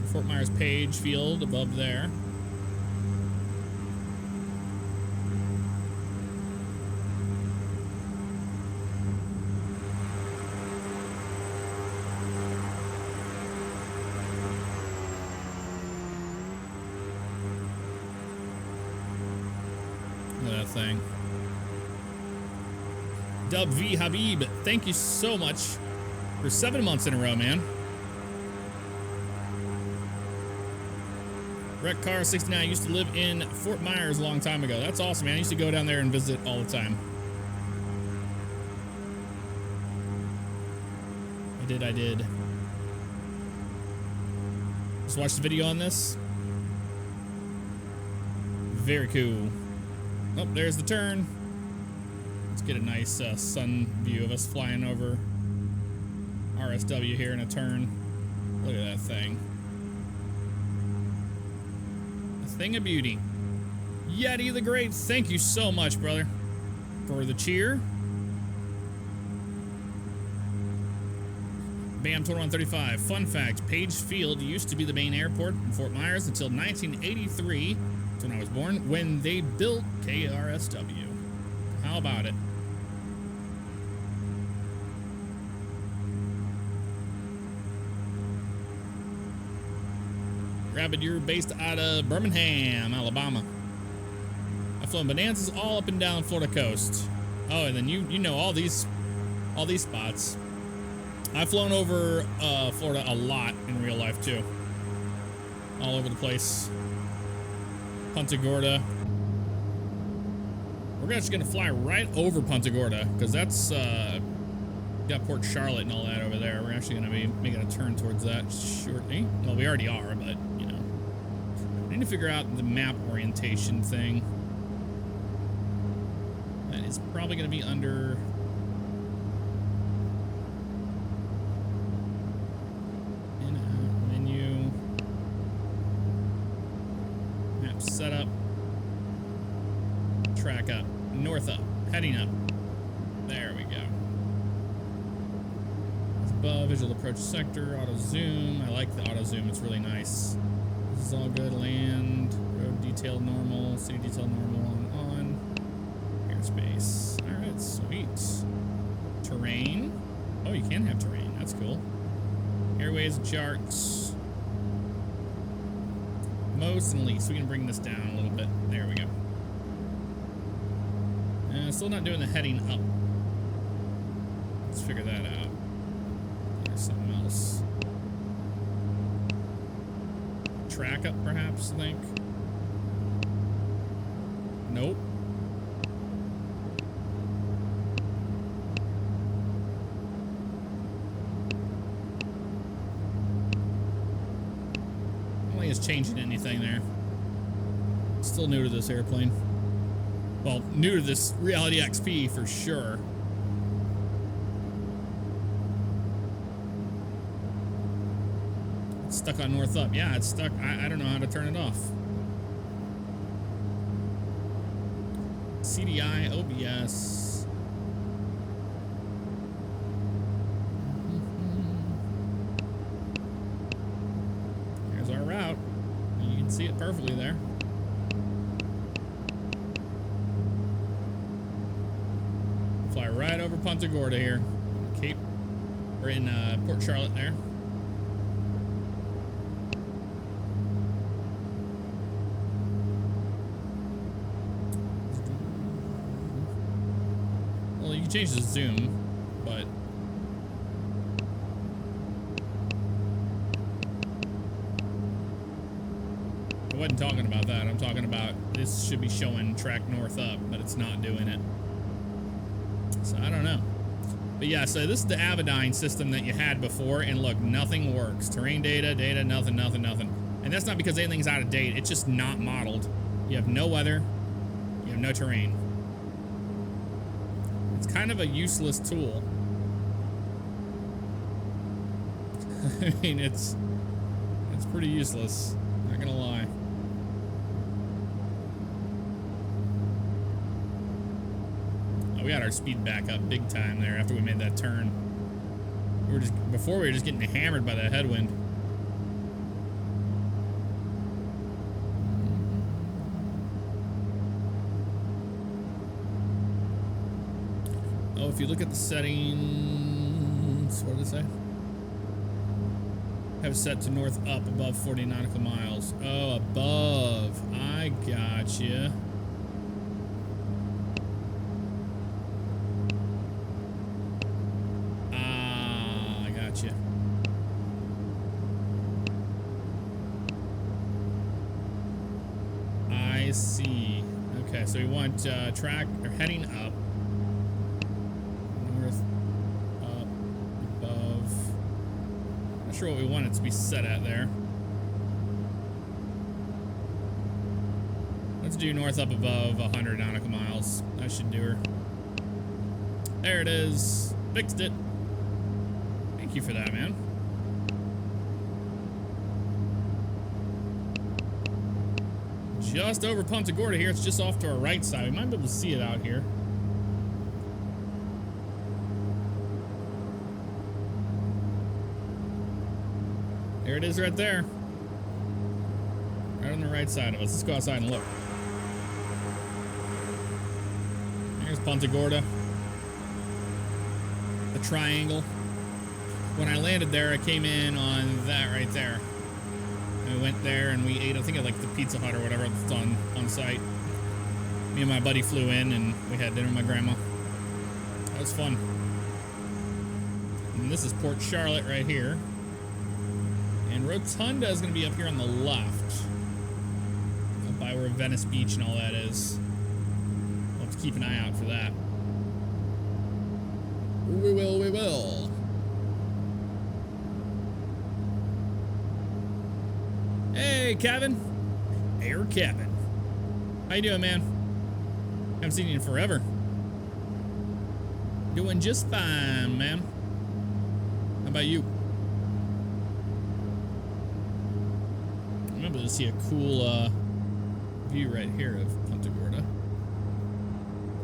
Fort Myers Page Field above there. Look at that thing. Dub V Habib, thank you so much for 7 months in a row, man. Wreck Car 69 used to live in Fort Myers a long time ago. That's awesome, man. I used to go down there and visit all the time. I did. Just watched the video on this. Very cool. Oh, there's the turn. Let's get a nice sun view of us flying over RSW here in a turn. Look at that thing. A thing of beauty. Yeti the Great, thank you so much, brother, for the cheer. Bam 2135. Fun fact, Page Field used to be the main airport in Fort Myers until 1983. That's when I was born, when they built KRSW. How about it? Rabbit, you're based out of Birmingham, Alabama. I've flown Bonanzas all up and down the Florida coast. Oh, and then you know all these spots. I've flown over Florida a lot in real life too. All over the place. Punta Gorda. We're actually gonna fly right over Punta Gorda because that's got Port Charlotte and all that over there. We're actually gonna be making a turn towards that shortly. Well, we already are, but you know, I need to figure out the map orientation thing. That is probably gonna be under. Setup, track up, north up, heading up. There we go. It's above, visual approach sector, auto zoom. I like the auto zoom, it's really nice. This is all good. Land, road detail normal, city detail normal on. Airspace. All right, sweet. Terrain. Oh, you can have terrain, that's cool. Airways and charts. Most and least. We can bring this down a little bit. There we go. Still not doing the heading up. Let's figure that out. There's something else. Track up, perhaps, I think. Nope. Is changing anything there. Still new to this airplane. Well, new to this Reality XP for sure. It's stuck on north up. Yeah, it's stuck. I don't know how to turn it off. CDI, OBS. There's our route. You can see it perfectly there. Fly right over Punta Gorda here. Cape. We're in Port Charlotte there. Well, you can change the zoom, but I wasn't talking about that. I'm talking about this should be showing track north up, but it's not doing it. So I don't know. But yeah, so this is the Avidyne system that you had before, and look, nothing works. Terrain data, nothing. And that's not because anything's out of date. It's just not modeled. You have no weather. You have no terrain. It's kind of a useless tool. I mean, it's pretty useless. Not gonna lie. We got our speed back up big time there after we made that turn. Before we were just getting hammered by the headwind. Oh, if you look at the settings, what did it say? Have it set to north up above 40 nautical miles. Oh, above. I gotcha. I see. Okay, so we want track or heading up, north, up, above. Not sure what we want it to be set at there. Let's do north up above 100 nautical miles. That should do her. There it is. Fixed it. Thank you for that, man. Just over Punta Gorda here. It's just off to our right side. We might be able to see it out here. There it is right there. Right on the right side of us. Let's go outside and look. There's Punta Gorda. The triangle. When I landed there, I came in on that right there. We went there and we ate, I think, at like the Pizza Hut or whatever that's on site. Me and my buddy flew in and we had dinner with my grandma. That was fun. And this is Port Charlotte right here. And Rotunda is going to be up here on the left. Up by where Venice Beach and all that is. We'll have to keep an eye out for that. We will. Hey, Kevin. Air Kevin. How you doing, man? Haven't seen you in forever. Doing just fine, man. How about you? I'm able to see a cool view right here of Punta Gorda.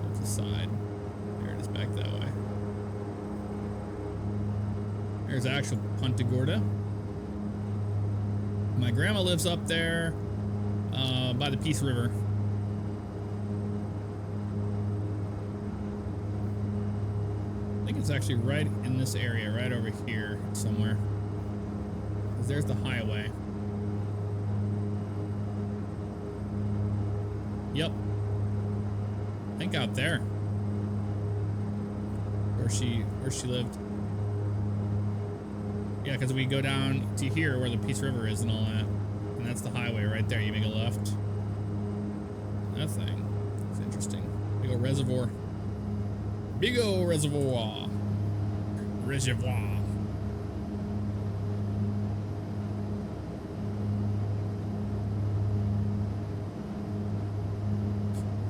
Off the side. There it is back that way. There's actual Punta Gorda. My grandma lives up there by the Peace River. I think it's actually right in this area, right over here somewhere. 'Cause there's the highway. Yep. I think out there. Where she lived. Yeah, because we go down to here where the Peace River is and all that. And that's the highway right there. You make a left. That thing. It's interesting. Big old reservoir. Big old reservoir. Reservoir.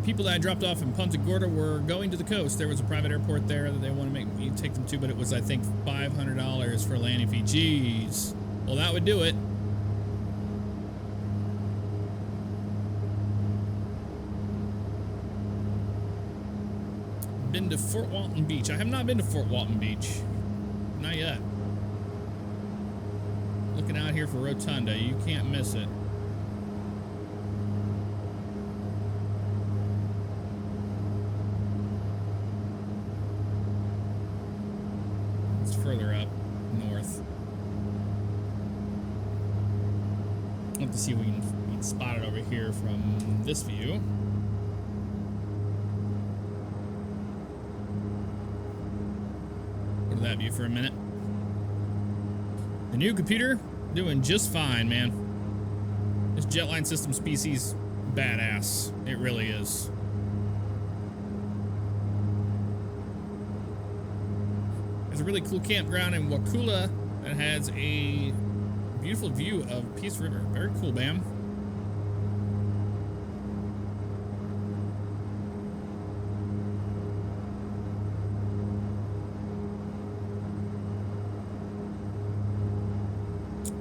People that I dropped off in Punta Gorda were going to the coast. There was a private airport there that they want to make me take them to, but it was, I think, $500 for landing fee. Jeez. Well, that would do it. Been to Fort Walton Beach. I have not been to Fort Walton Beach. Not yet. Looking out here for Rotunda. You can't miss it. Further up north. I'll have to see if we can spot it over here from this view. Go to that view for a minute. The new computer doing just fine, man. This jetline system species badass. It really is. There's a really cool campground in Wakula that has a beautiful view of Peace River. Very cool, Bam.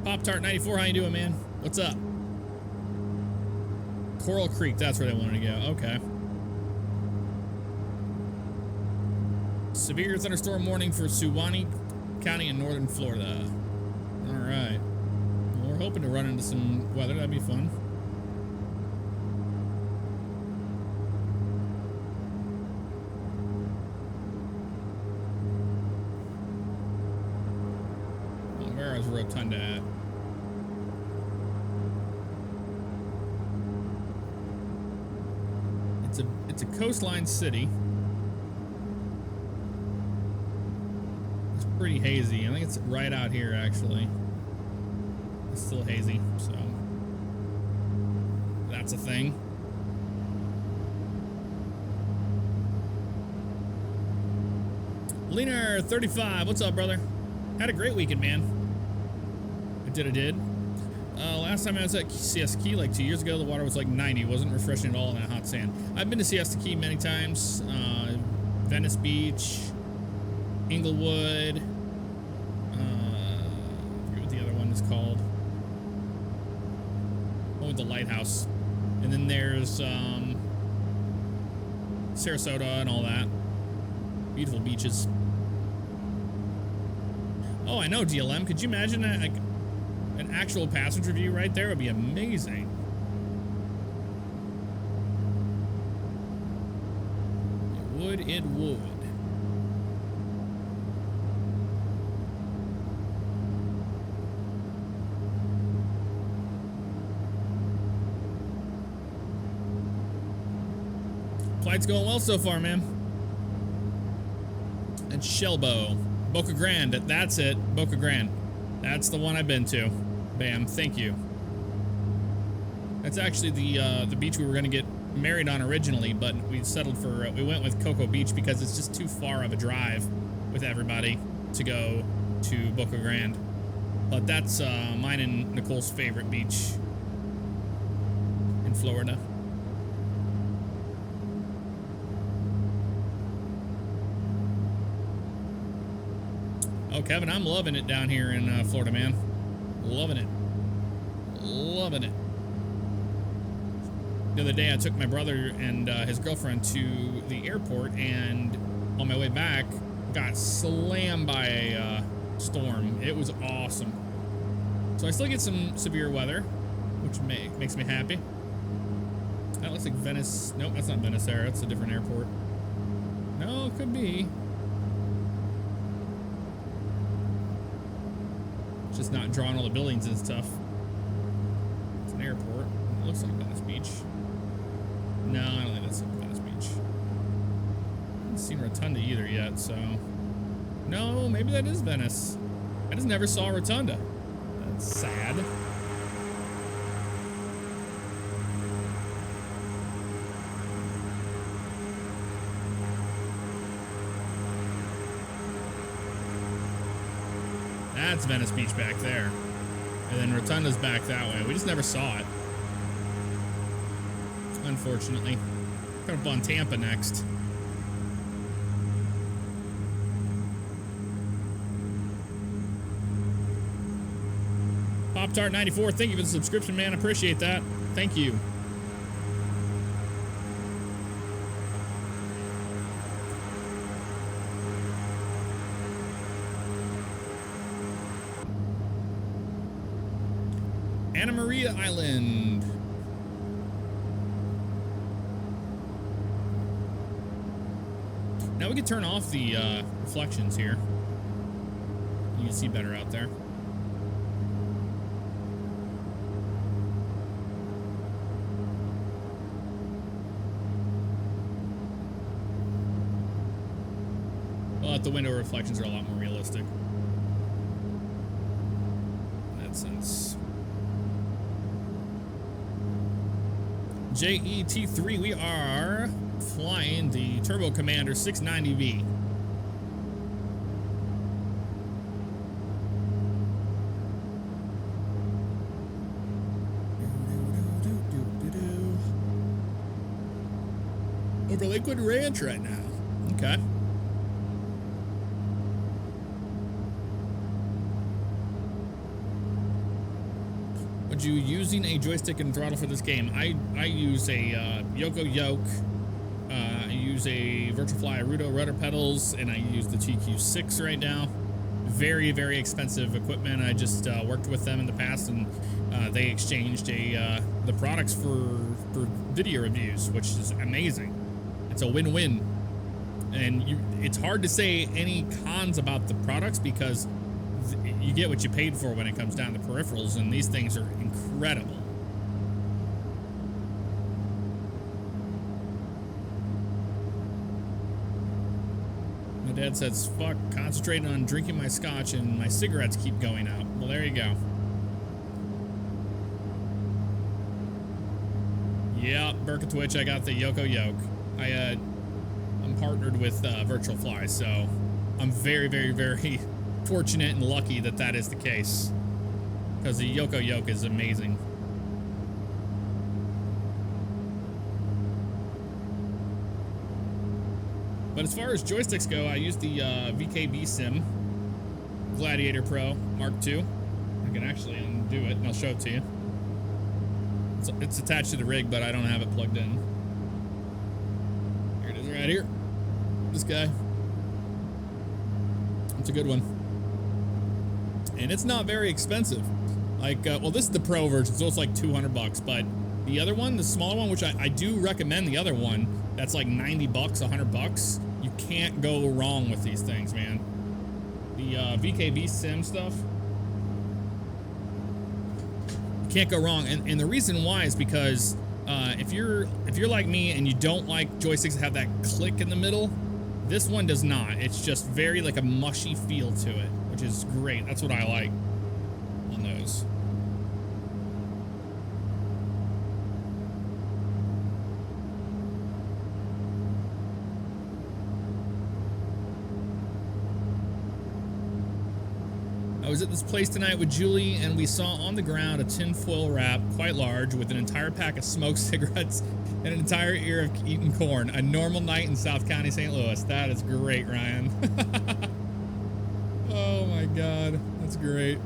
Pop-Tart 94, how you doing, man? What's up? Coral Creek, that's where they wanted to go. Okay. Severe thunderstorm warning for Suwannee County in northern Florida. All right. Well, we're hoping to run into some weather. That'd be fun. Well, where is Rotunda at? It's a coastline city. It's pretty hazy. I think it's right out here, actually. It's still hazy, so that's a thing. Leaner 35, what's up, brother? Had a great weekend, man. I did. Last time I was at Siesta Key like 2 years ago, the water was like 90. It wasn't refreshing at all in that hot sand. I've been to Siesta Key many times. Venice Beach, Inglewood. I forget what the other one is called. One with the lighthouse. And then there's Sarasota and all that. Beautiful beaches. Oh, I know, DLM. Could you imagine that? Like, an actual passenger view right there would be amazing. It would. Flight's going well so far, man. And Shelbo. Boca Grande, that's it. Boca Grande. That's the one I've been to. Bam, thank you. That's actually the beach we were gonna get married on originally, but we settled for, we went with Cocoa Beach because it's just too far of a drive with everybody to go to Boca Grande. But that's mine and Nicole's favorite beach in Florida. Oh, Kevin, I'm loving it down here in Florida, man. Loving it. Loving it. The other day, I took my brother and his girlfriend to the airport, and on my way back, got slammed by a storm. It was awesome. So I still get some severe weather, which makes me happy. That looks like Venice. Nope, that's not Venice there. That's a different airport. No, it could be. Just not drawing all the buildings and stuff. It's an airport. It looks like Venice Beach. No, I don't think that's Venice Beach. I haven't seen Rotunda either yet, so. No, maybe that is Venice. I just never saw Rotunda. That's sad. That's Venice Beach back there. And then Rotunda's back that way. We just never saw it. Unfortunately. Coming up on Tampa next. Pop-Tart 94, thank you for the subscription, man. Appreciate that. Thank you. Anna Maria Island. Now we can turn off the reflections here. You can see better out there. But the window reflections are a lot more realistic. In that sense. JET3, we are flying the Turbo Commander 690B. Over Lakewood Ranch right now. Okay. Would you using a joystick and throttle for this game? I use a Yoko Yoke. I use a Virtualfly Arudo rudder pedals, and I use the TQ6 right now. Very, very expensive equipment. I just worked with them in the past, and they exchanged the products for video reviews, which is amazing. It's a win-win, and it's hard to say any cons about the products because you get what you paid for when it comes down to peripherals, and these things are incredible. My dad says, fuck, concentrating on drinking my scotch and my cigarettes keep going out. Well, there you go. Yeah, Burka Twitch, I got the Yoko Yoke. I'm partnered with Virtualfly, so I'm very, very, very fortunate and lucky that that is the case, because the Yoko Yoke is amazing. But as far as joysticks go, I use the VKB Sim Gladiator Pro Mark II. I can actually undo it and I'll show it to you. It's attached to the rig, but I don't have it plugged in. Here it is right here. This guy. It's a good one. And it's not very expensive. Like, well, this is the Pro version, so it's like 200 bucks. But the other one, the smaller one, which I do recommend the other one, that's like 90 bucks, 100 bucks. You can't go wrong with these things, man. The VKB Sim stuff, you can't go wrong. And the reason why is because if you're like me and you don't like joysticks that have that click in the middle, this one does not. It's just very like a mushy feel to it, which is great. That's what I like on those. I was at this place tonight with Julie, and we saw on the ground a tinfoil wrap, quite large, with an entire pack of smoked cigarettes and an entire ear of eaten corn. A normal night in South County, St. Louis. That is great, Ryan. Oh my God, that's great.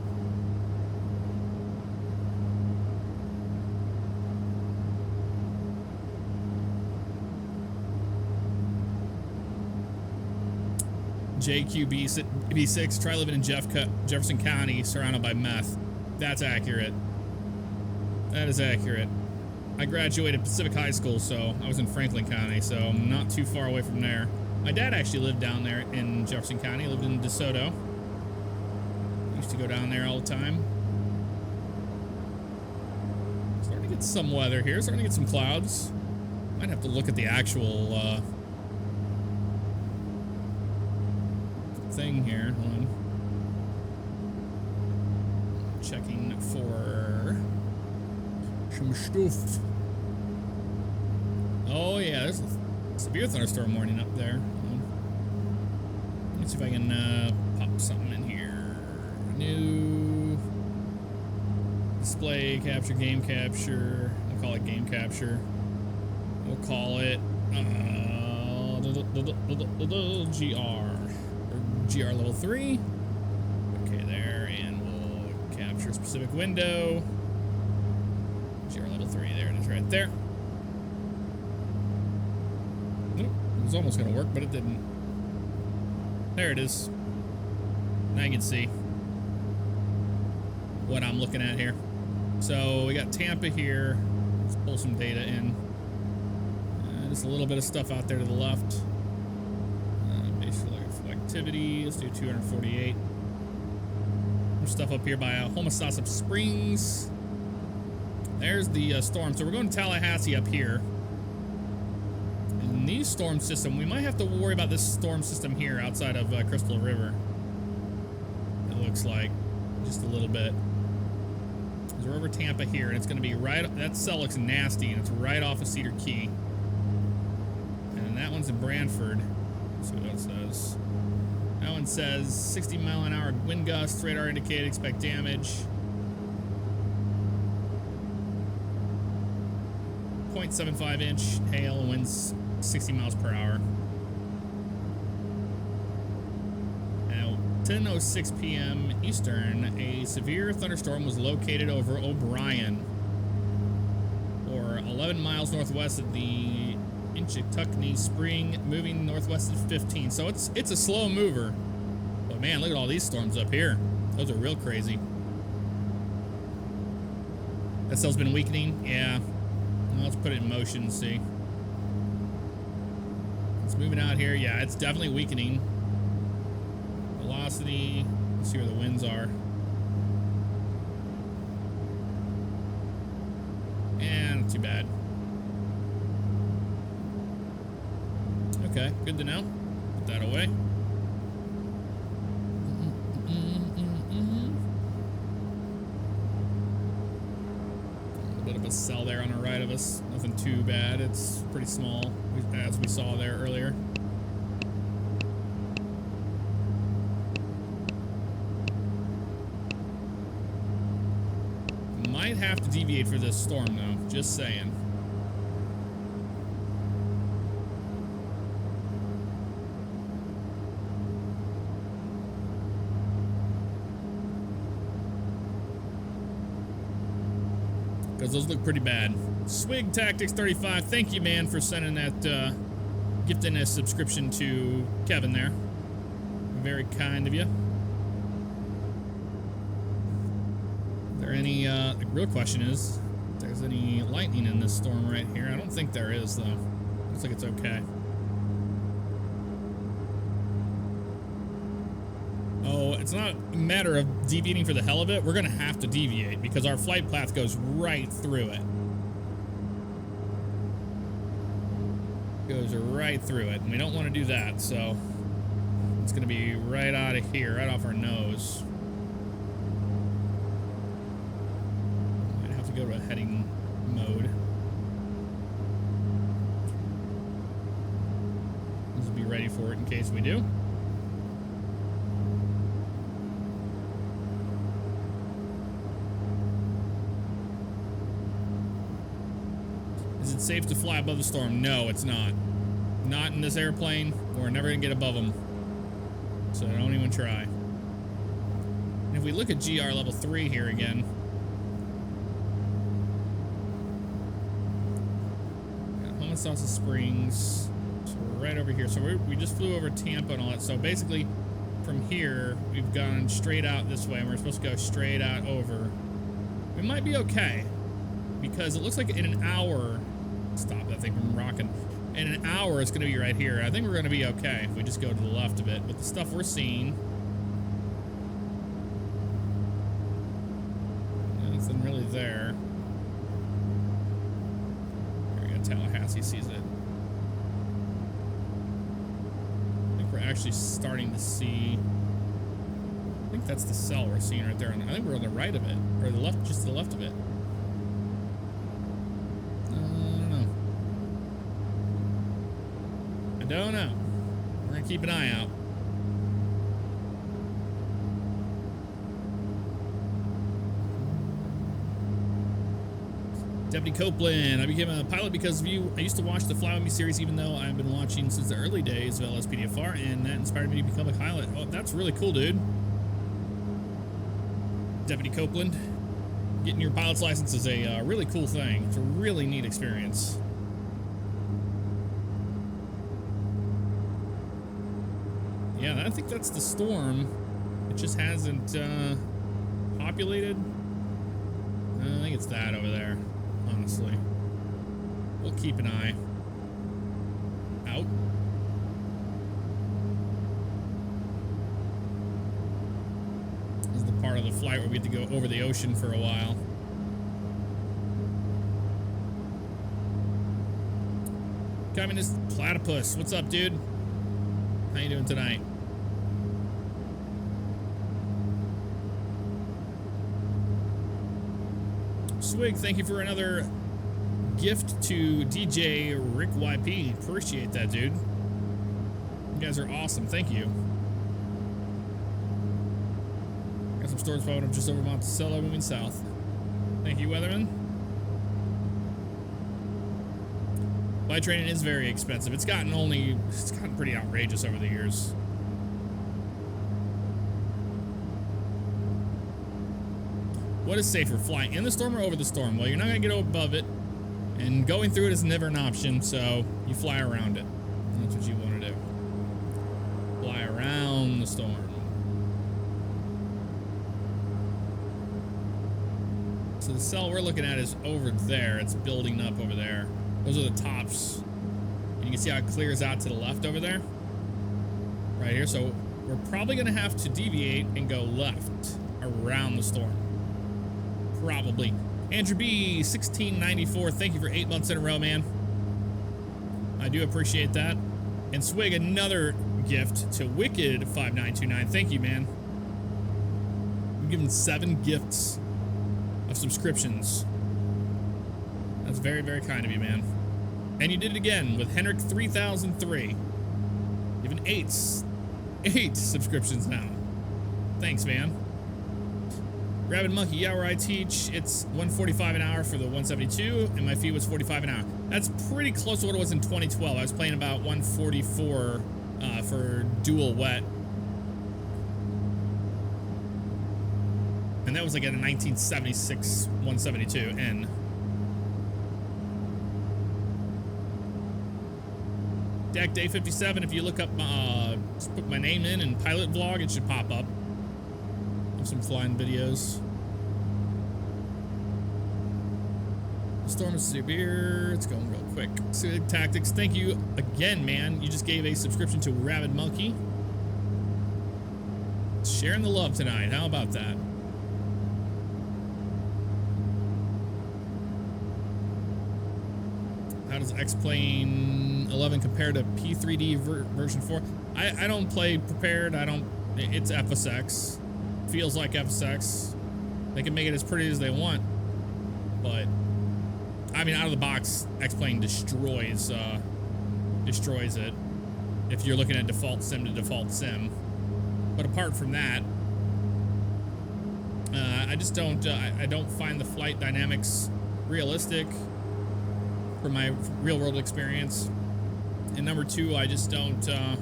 JQB6, try living in Jefferson County, surrounded by meth. That's accurate. That is accurate. I graduated Pacific High School, so I was in Franklin County, so I'm not too far away from there. My dad actually lived down there in Jefferson County, lived in DeSoto. Used to go down there all the time. Starting to get some weather here, starting to get some clouds. Might have to look at the actual thing here. Hold on. Checking for some stuff. Oh yeah, there's a severe thunderstorm warning up there. Let's see if I can pop something in here. New display capture, game capture. We'll call it game capture. We'll call it GR level 3. Okay, there, and we'll capture a specific window. GR level 3, there it is right there. Nope, it was almost gonna work, but it didn't. There it is. Now you can see what I'm looking at here. So we got Tampa here. Let's pull some data in. Just a little bit of stuff out there to the left. Activity. Let's do 248. Some stuff up here by Homosassa Springs. There's the storm. So we're going to Tallahassee up here. And these storm system, we might have to worry about this storm system here outside of Crystal River. It looks like just a little bit. We're over Tampa here, and it's going to be right. That cell looks nasty, and it's right off of Cedar Key. And then that one's in Brantford. Let's see what that says. That one says 60-mile-an-hour wind gusts, radar indicated, expect damage. 0.75-inch hail, winds 60 miles per hour. Now, 10:06 p.m. Eastern, a severe thunderstorm was located over O'Brien, or 11 miles northwest of the Inchituckney Spring, moving northwest at 15. So it's a slow mover. But man, look at all these storms up here. Those are real crazy. That cell's been weakening. Yeah. Well, let's put it in motion and see. It's moving out here. Yeah, it's definitely weakening. Velocity. Let's see where the winds are. And not too bad. Okay, good to know. Put that away. A bit of a cell there on the right of us. Nothing too bad. It's pretty small, as we saw there earlier. Might have to deviate for this storm, though. Just saying. Because those look pretty bad. Swig Tactics 35, thank you, man, for sending that, gifting a subscription to Kevin there. Very kind of you. Is there any, the real question is, if there's any lightning in this storm right here? I don't think there is, though. Looks like it's okay. Oh, it's not a matter of deviating for the hell of it. We're going to have to deviate because our flight path goes right through it. Goes right through it, and we don't want to do that, so it's going to be right out of here, right off our nose. Might have to go to a heading mode. Let's be ready for it in case we do. Is it safe to fly above the storm? No, it's not. Not in this airplane. We're never gonna get above them. So don't even try. And if we look at GR level 3 here again. Homosassa Springs. So we're right over here. So we just flew over Tampa and all that. So basically, from here, we've gone straight out this way. And we're supposed to go straight out over. We might be okay. Because it looks like in an hour... Stop that thing from rocking. In an hour, it's going to be right here. I think we're going to be okay if we just go to the left a bit. But the stuff we're seeing... nothing really there. There we go, Tallahassee sees it. I think we're actually starting to see... I think that's the cell we're seeing right there. I think we're on the right of it. Or the left, just to the left of it. I don't know. We're gonna keep an eye out. Deputy Copeland, I became a pilot because of you. I used to watch the Fly With Me series, even though I've been watching since the early days of LSPDFR, and that inspired me to become a pilot. Oh, that's really cool, dude. Deputy Copeland, getting your pilot's license is a really cool thing. It's a really neat experience. Yeah, I think that's the storm. It just hasn't populated. I think it's that over there, honestly. We'll keep an eye out. This is the part of the flight where we get to go over the ocean for a while. Communist Platypus, what's up, dude? How you doing tonight? Swig, thank you for another gift to DJ Rick YP. Appreciate that, dude. You guys are awesome. Thank you. Got some storage popping up just over Monticello, moving south. Thank you, Weatherman. Flight training is very expensive. It's gotten pretty outrageous over the years. What is safer, flying in the storm or over the storm? Well, you're not gonna get above it, and going through it is never an option, so you fly around it. That's what you want to do. Fly around the storm. So the cell we're looking at is over there. It's building up over there. Those are the tops. And you can see how it clears out to the left over there. Right here. So we're probably going to have to deviate and go left around the storm. Probably. Andrew B, 1694. Thank you for 8 months in a row, man. I do appreciate that. And Swig, another gift to Wicked 5929. Thank you, man. I'm giving 7 gifts of subscriptions. That's very, very kind of you, man. And you did it again with Henrik 3003. Even 8 subscriptions now. Thanks, man. Rabbit Monkey, yeah, where I teach, it's $145 an hour for the 172, and my fee was $45 an hour. That's pretty close to what it was in 2012. I was playing about $144 for dual wet. And that was like at a 1976 172N. Deck Day 57, if you look up, just put my name in Pilot Vlog, it should pop up. Have some flying videos. The storm is severe. It's going real quick. Scenic Tactics, thank you again, man. You just gave a subscription to Rabid Monkey. Sharing the love tonight. How about that? How does XP11 compare to P3D version 4? I don't play prepared. It's FSX. Feels like FSX. They can make it as pretty as they want. But, I mean, out of the box, X-Plane destroys it. If you're looking at default sim to default sim. But apart from that, I just don't, I don't find the flight dynamics realistic from my real world experience. And number 2, I just don't, I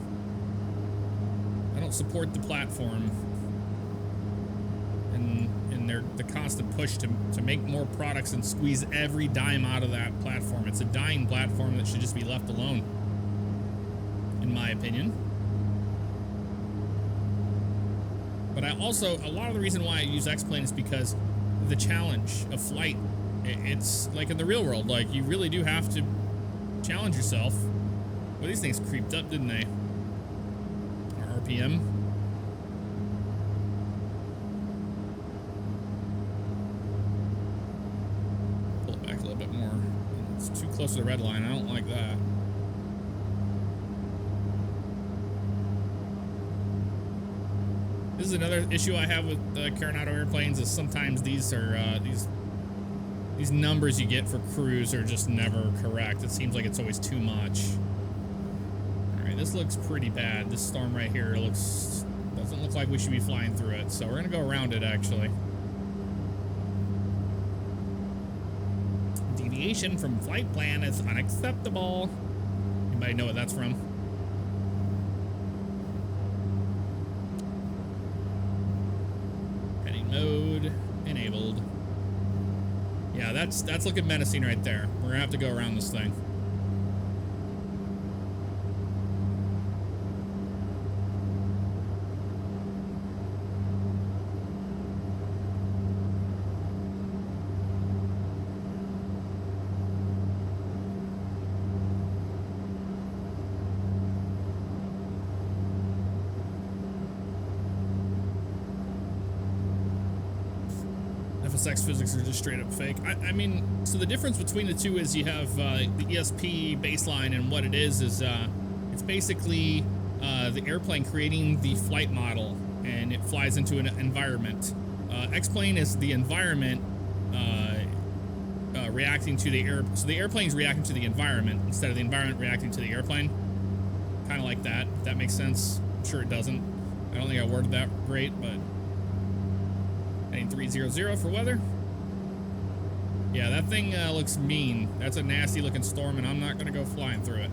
don't support the platform and the constant push to make more products and squeeze every dime out of that platform. It's a dying platform that should just be left alone, in my opinion. But I also, a lot of the reason why I use X-Plane is because the challenge of flight, it's like in the real world, like you really do have to challenge yourself. Well, these things creeped up, didn't they? Our RPM. Pull it back a little bit more. It's too close to the red line. I don't like that. This is another issue I have with the Coronado airplanes is sometimes these are these numbers you get for cruise are just never correct. It seems like it's always too much. All right, this looks pretty bad. This storm right here doesn't look like we should be flying through it. So we're gonna go around it actually. Deviation from flight plan is unacceptable. Anybody know what that's from? Mode enabled. Yeah, that's looking menacing right there. We're gonna have to go around this thing. FSX physics are just straight up fake. I mean, so the difference between the two is you have the ESP baseline, and what it is it's basically the airplane creating the flight model, and it flies into an environment. X-Plane is the environment reacting to the air. So the airplane's reacting to the environment instead of the environment reacting to the airplane. Kind of like that, if that makes sense. I'm sure it doesn't. I don't think I worded that great, but heading 300 for weather. Yeah, that thing looks mean. That's a nasty looking storm, and I'm not gonna go flying through it.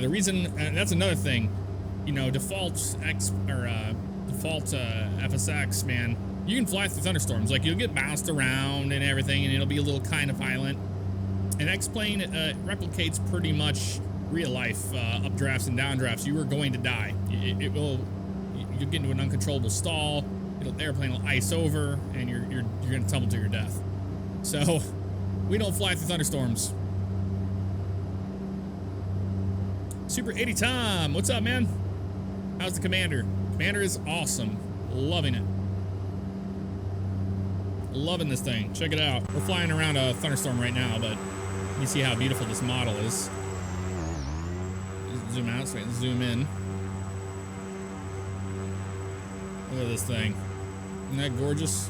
The reason, that's another thing, you know, default FSX, man, you can fly through thunderstorms. Like, you'll get bounced around and everything, and it'll be a little kind of violent. An X-plane replicates pretty much real life updrafts and downdrafts. You are going to die. It will. You get into an uncontrollable stall. The airplane will ice over, and you're going to tumble to your death. So, we don't fly through thunderstorms. Super 80 Tom, what's up, man? How's the commander? Commander is awesome. Loving it. Loving this thing. Check it out. We're flying around a thunderstorm right now, but you see how beautiful this model is. Zoom out so I can zoom in. Look at this thing. Isn't that gorgeous?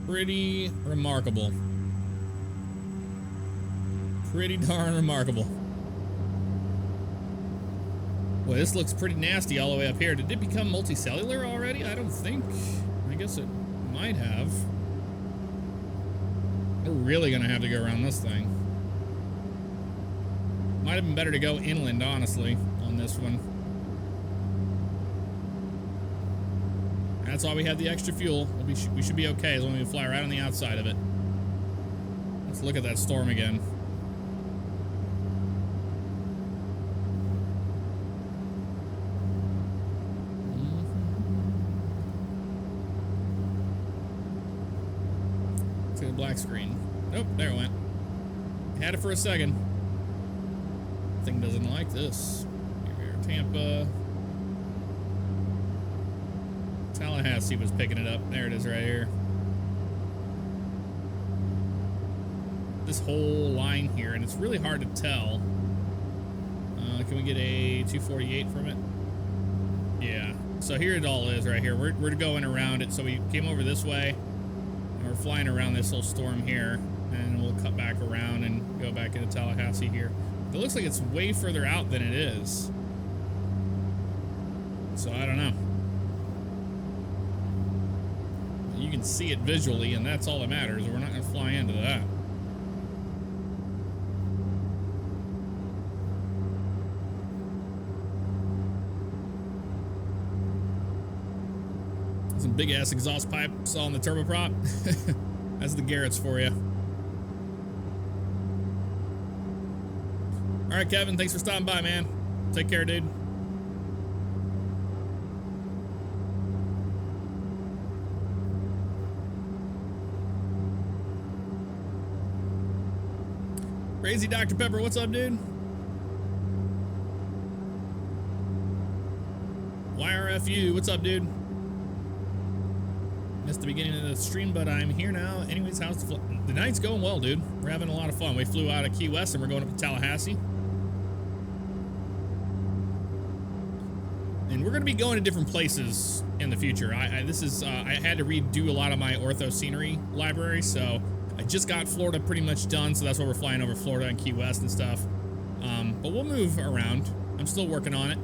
Pretty remarkable. Pretty darn remarkable. Well, this looks pretty nasty all the way up here. Did it become multicellular already? I don't think. I guess it might have. We're really gonna have to go around this thing. Might have been better to go inland, honestly, on this one. That's why we had the extra fuel. We should be okay as long as we fly right on the outside of it. Let's look at that storm again. Let's get a black screen. Nope, there it went. Had it for a second. Thing doesn't like this. Here, Tampa. Tallahassee was picking it up. There it is right here. This whole line here, and it's really hard to tell. Can we get a 248 from it? Yeah. So here it all is right here. We're going around it. So we came over this way, and we're flying around this little storm here, and we'll cut back around and go back into Tallahassee here. It looks like it's way further out than it is. So I don't know. You can see it visually, and that's all that matters. We're not going to fly into that. Some big ass exhaust pipes on the turboprop. That's the Garrett's for you. All right, Kevin, thanks for stopping by, man. Take care, dude. Crazy Dr. Pepper, what's up, dude? YRFU, what's up, dude? Missed the beginning of the stream, but I'm here now. Anyways, how's the night's going well, dude. We're having a lot of fun. We flew out of Key West and we're going up to Tallahassee. And we're going to be going to different places in the future. I had to redo a lot of my ortho scenery library, so I just got Florida pretty much done, so that's why we're flying over Florida and Key West and stuff. But we'll move around. I'm still working on it.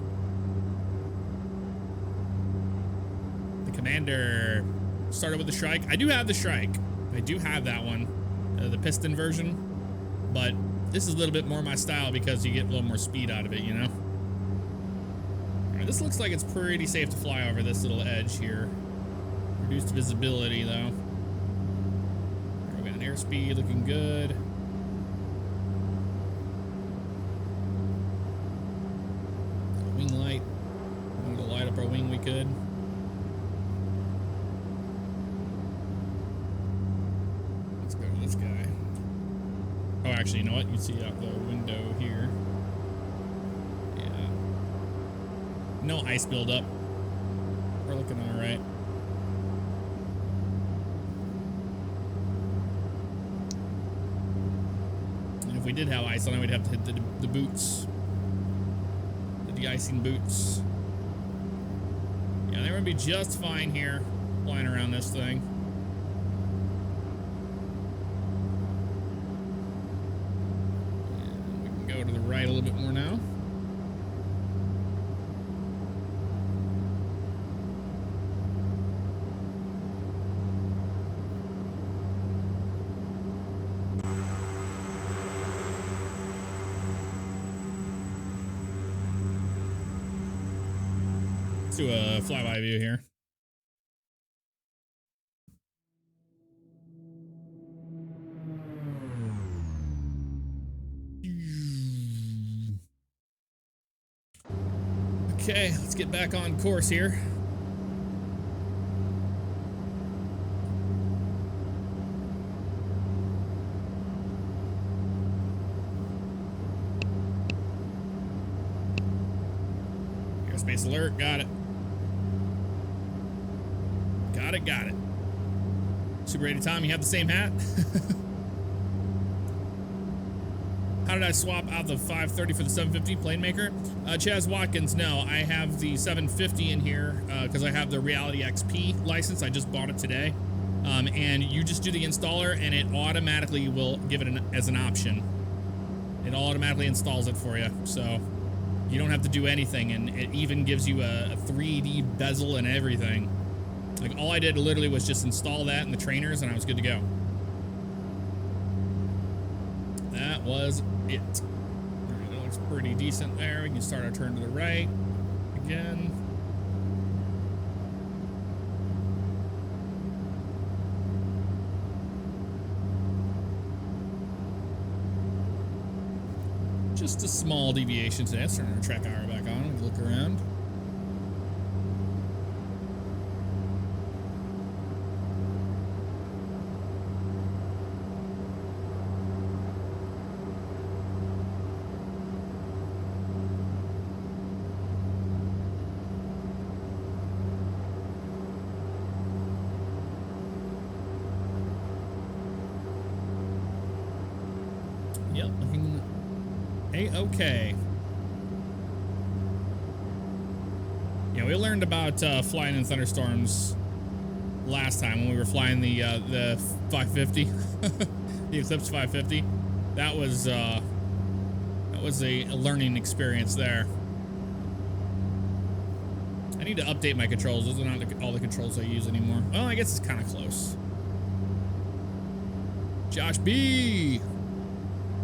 The Commander started with the Shrike. I do have the Shrike. I do have that one, the piston version. But this is a little bit more my style because you get a little more speed out of it, you know? All right, this looks like it's pretty safe to fly over this little edge here. Reduced visibility, though. Airspeed looking good. Wing light. Want to light up our wing, we could. Let's go to this guy. Oh, actually, you know what? You can see out the window here. Yeah. No ice buildup. We're looking all right. And if we did have ice on it, we'd have to hit the boots. The de-icing boots. Yeah, they're gonna be just fine here, flying around this thing. And we can go to the right a little bit more now. Let's do a flyby view here. Okay, let's get back on course here. Airspace alert, got it. Got it. Super 80 Tom, you have the same hat? How did I swap out the 530 for the 750 plane maker? Chaz Watkins, no, I have the 750 in here because I have the Reality XP license. I just bought it today. And you just do the installer and it automatically will give it as an option. It automatically installs it for you. So you don't have to do anything. And it even gives you a 3D bezel and everything. Like all I did literally was just install that in the trainers and I was good to go. That was it. All right, that looks pretty decent there. We can start our turn to the right again. Just a small deviation today. Let's turn our track hour back on and look around. Yep, looking A-okay. Yeah, we learned about flying in thunderstorms last time when we were flying the 550, the Eclipse 550. That was a learning experience there. I need to update my controls. Those are not all the controls I use anymore. Well, I guess it's kind of close. Josh B.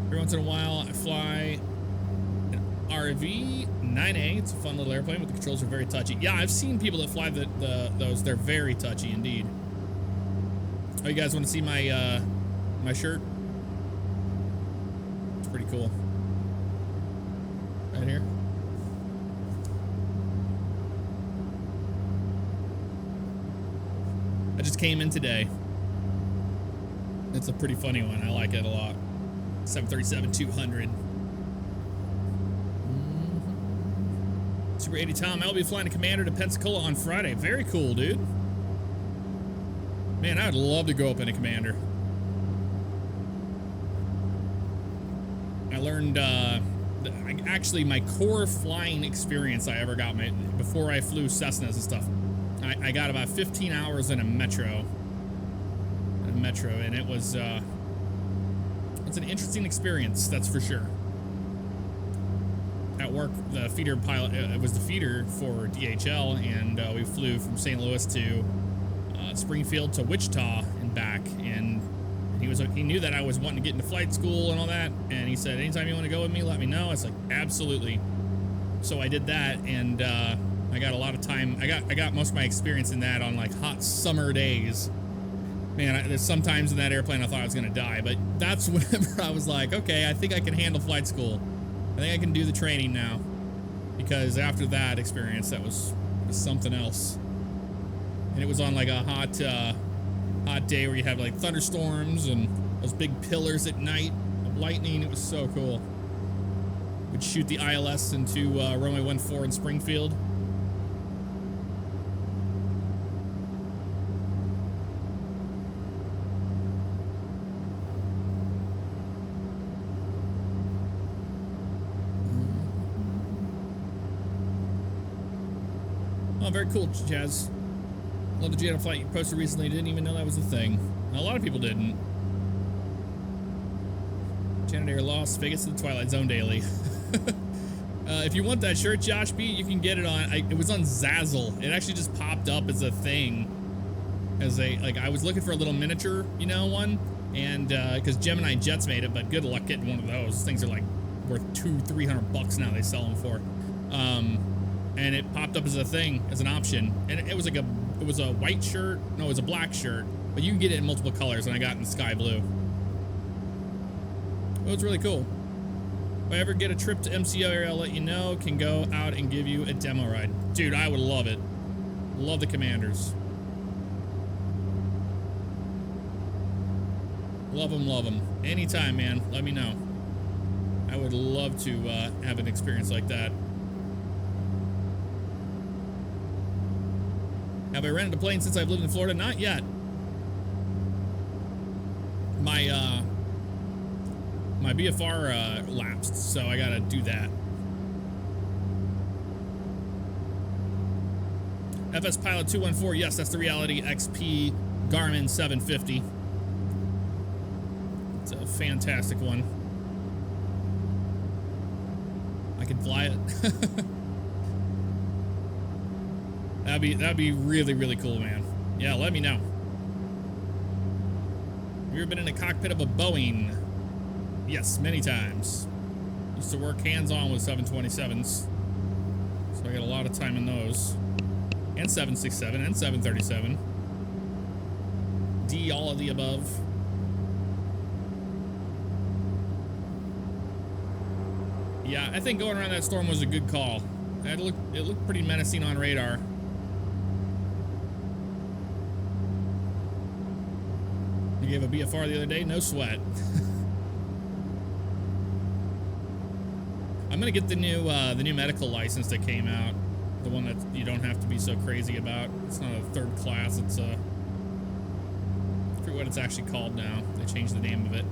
Every once in a while, I fly an RV 9A. It's a fun little airplane, but the controls are very touchy. Yeah, I've seen people that fly those. They're very touchy indeed. Oh, you guys want to see my my shirt? It's pretty cool. Right here. I just came in today. It's a pretty funny one. I like it a lot. 737-200. Super 80 Tom, I'll be flying a Commander to Pensacola on Friday. Very cool, dude. Man, I would love to go up in a Commander. I learned, actually, my core flying experience I ever got before I flew Cessnas and stuff. I got about 15 hours in a Metro. And it was, it's an interesting experience, that's for sure. At work, the feeder pilot, it was the feeder for DHL, and we flew from St. Louis to Springfield to Wichita and back. And he knew that I was wanting to get into flight school and all that, and he said, anytime you want to go with me, let me know. I was like, absolutely. So I did that, and I got a lot of time. I got most of my experience in that on like hot summer days. Man, there's sometimes in that airplane I thought I was gonna die, but that's whenever I was like, okay, I think I can handle flight school. I think I can do the training now. Because after that experience, that was something else. And it was on like a hot day where you have like thunderstorms and those big pillars at night of lightning. It was so cool. We'd shoot the ILS into runway 14 in Springfield. Oh, very cool, Chaz. Love the GTN flight you posted recently. Didn't even know that was a thing. A lot of people didn't. Janitor Las Vegas to the Twilight Zone daily. If you want that shirt, Josh B, you can get it on. It was on Zazzle. It actually just popped up as a thing. As I was looking for a little miniature, you know, one. And because Gemini Jets made it, but good luck getting one of those. Things are like worth $200-300 now. They sell them for. And it popped up as a thing, as an option. And it was like it was a white shirt. No, it was a black shirt. But you can get it in multiple colors, and I got it in sky blue. It was really cool. If I ever get a trip to MCO area, I'll let you know. Can go out and give you a demo ride. Dude, I would love it. Love the Commanders. Love them, love them. Anytime, man. Let me know. I would love to have an experience like that. Have I rented a plane since I've lived in Florida? Not yet. My BFR lapsed, so I gotta do that. FS Pilot 214, yes, that's the Reality XP Garmin 750. It's a fantastic one. I can fly it. That'd be really, really cool, man. Yeah, let me know. Have you ever been in the cockpit of a Boeing? Yes, many times. Used to work hands-on with 727s. So I got a lot of time in those. And 767 and 737. D, all of the above. Yeah, I think going around that storm was a good call. It looked pretty menacing on radar. You gave a BFR the other day, no sweat. I'm gonna get the new medical license that came out, the one that you don't have to be so crazy about. It's not a third class. It's I forget what it's actually called now. They changed the name of it.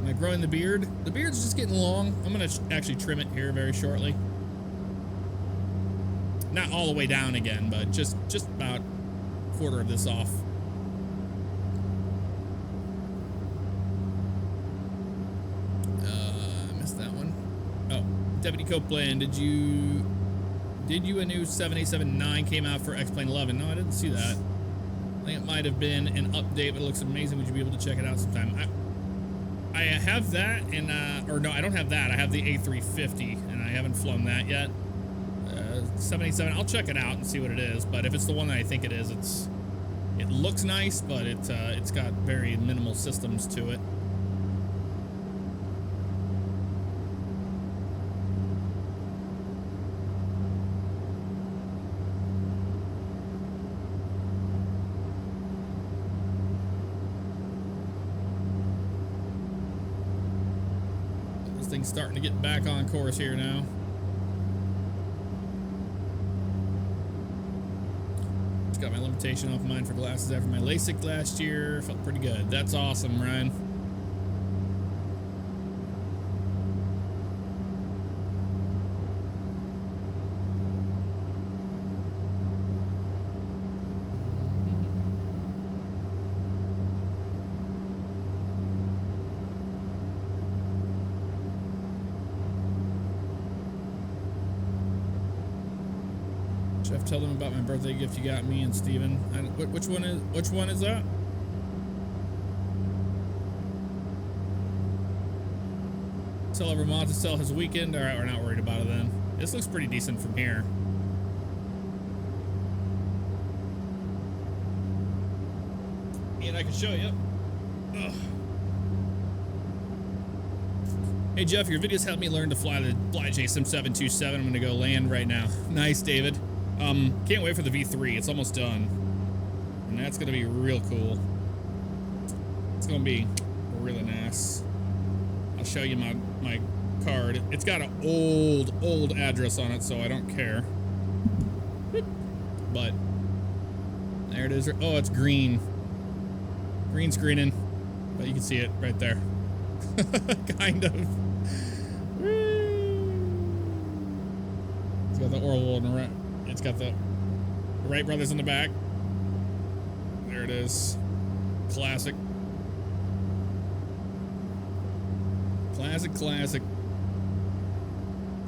Am I growing the beard? The beard's just getting long. I'm gonna actually trim it here very shortly. Not all the way down again, but just about a quarter of this off. I missed that one. Oh, Deputy Copeland, did you a new 7879 came out for XP11? No, I didn't see that. I think it might have been an update, but it looks amazing. Would you be able to check it out sometime? I have that, and or no, I don't have that. I have the A350, and I haven't flown that yet. 787. I'll check it out and see what it is. But if it's the one that I think it is, it looks nice, but it's got very minimal systems to it. This thing's starting to get back on course here now. Got my limitation off mine for glasses after my LASIK last year. Felt pretty good. That's awesome, Ryan. Jeff, tell them about my birthday gift you got me and Steven. Which one is that? Tell Vermont to sell his weekend. All right, we're not worried about it then. This looks pretty decent from here. And I can show you. Ugh. Hey Jeff, your videos helped me learn to fly the Sim 727. I'm gonna go land right now. Nice, David. Can't wait for the V3. It's almost done. And that's gonna be real cool. It's gonna be really nice. I'll show you my card. It's got an old address on it, so I don't care. But there it is. Oh, it's green. Green screening. But you can see it right there. Kind of. It's got the Orville and right. It's got the Wright brothers in the back. There it is. Classic. Classic, classic.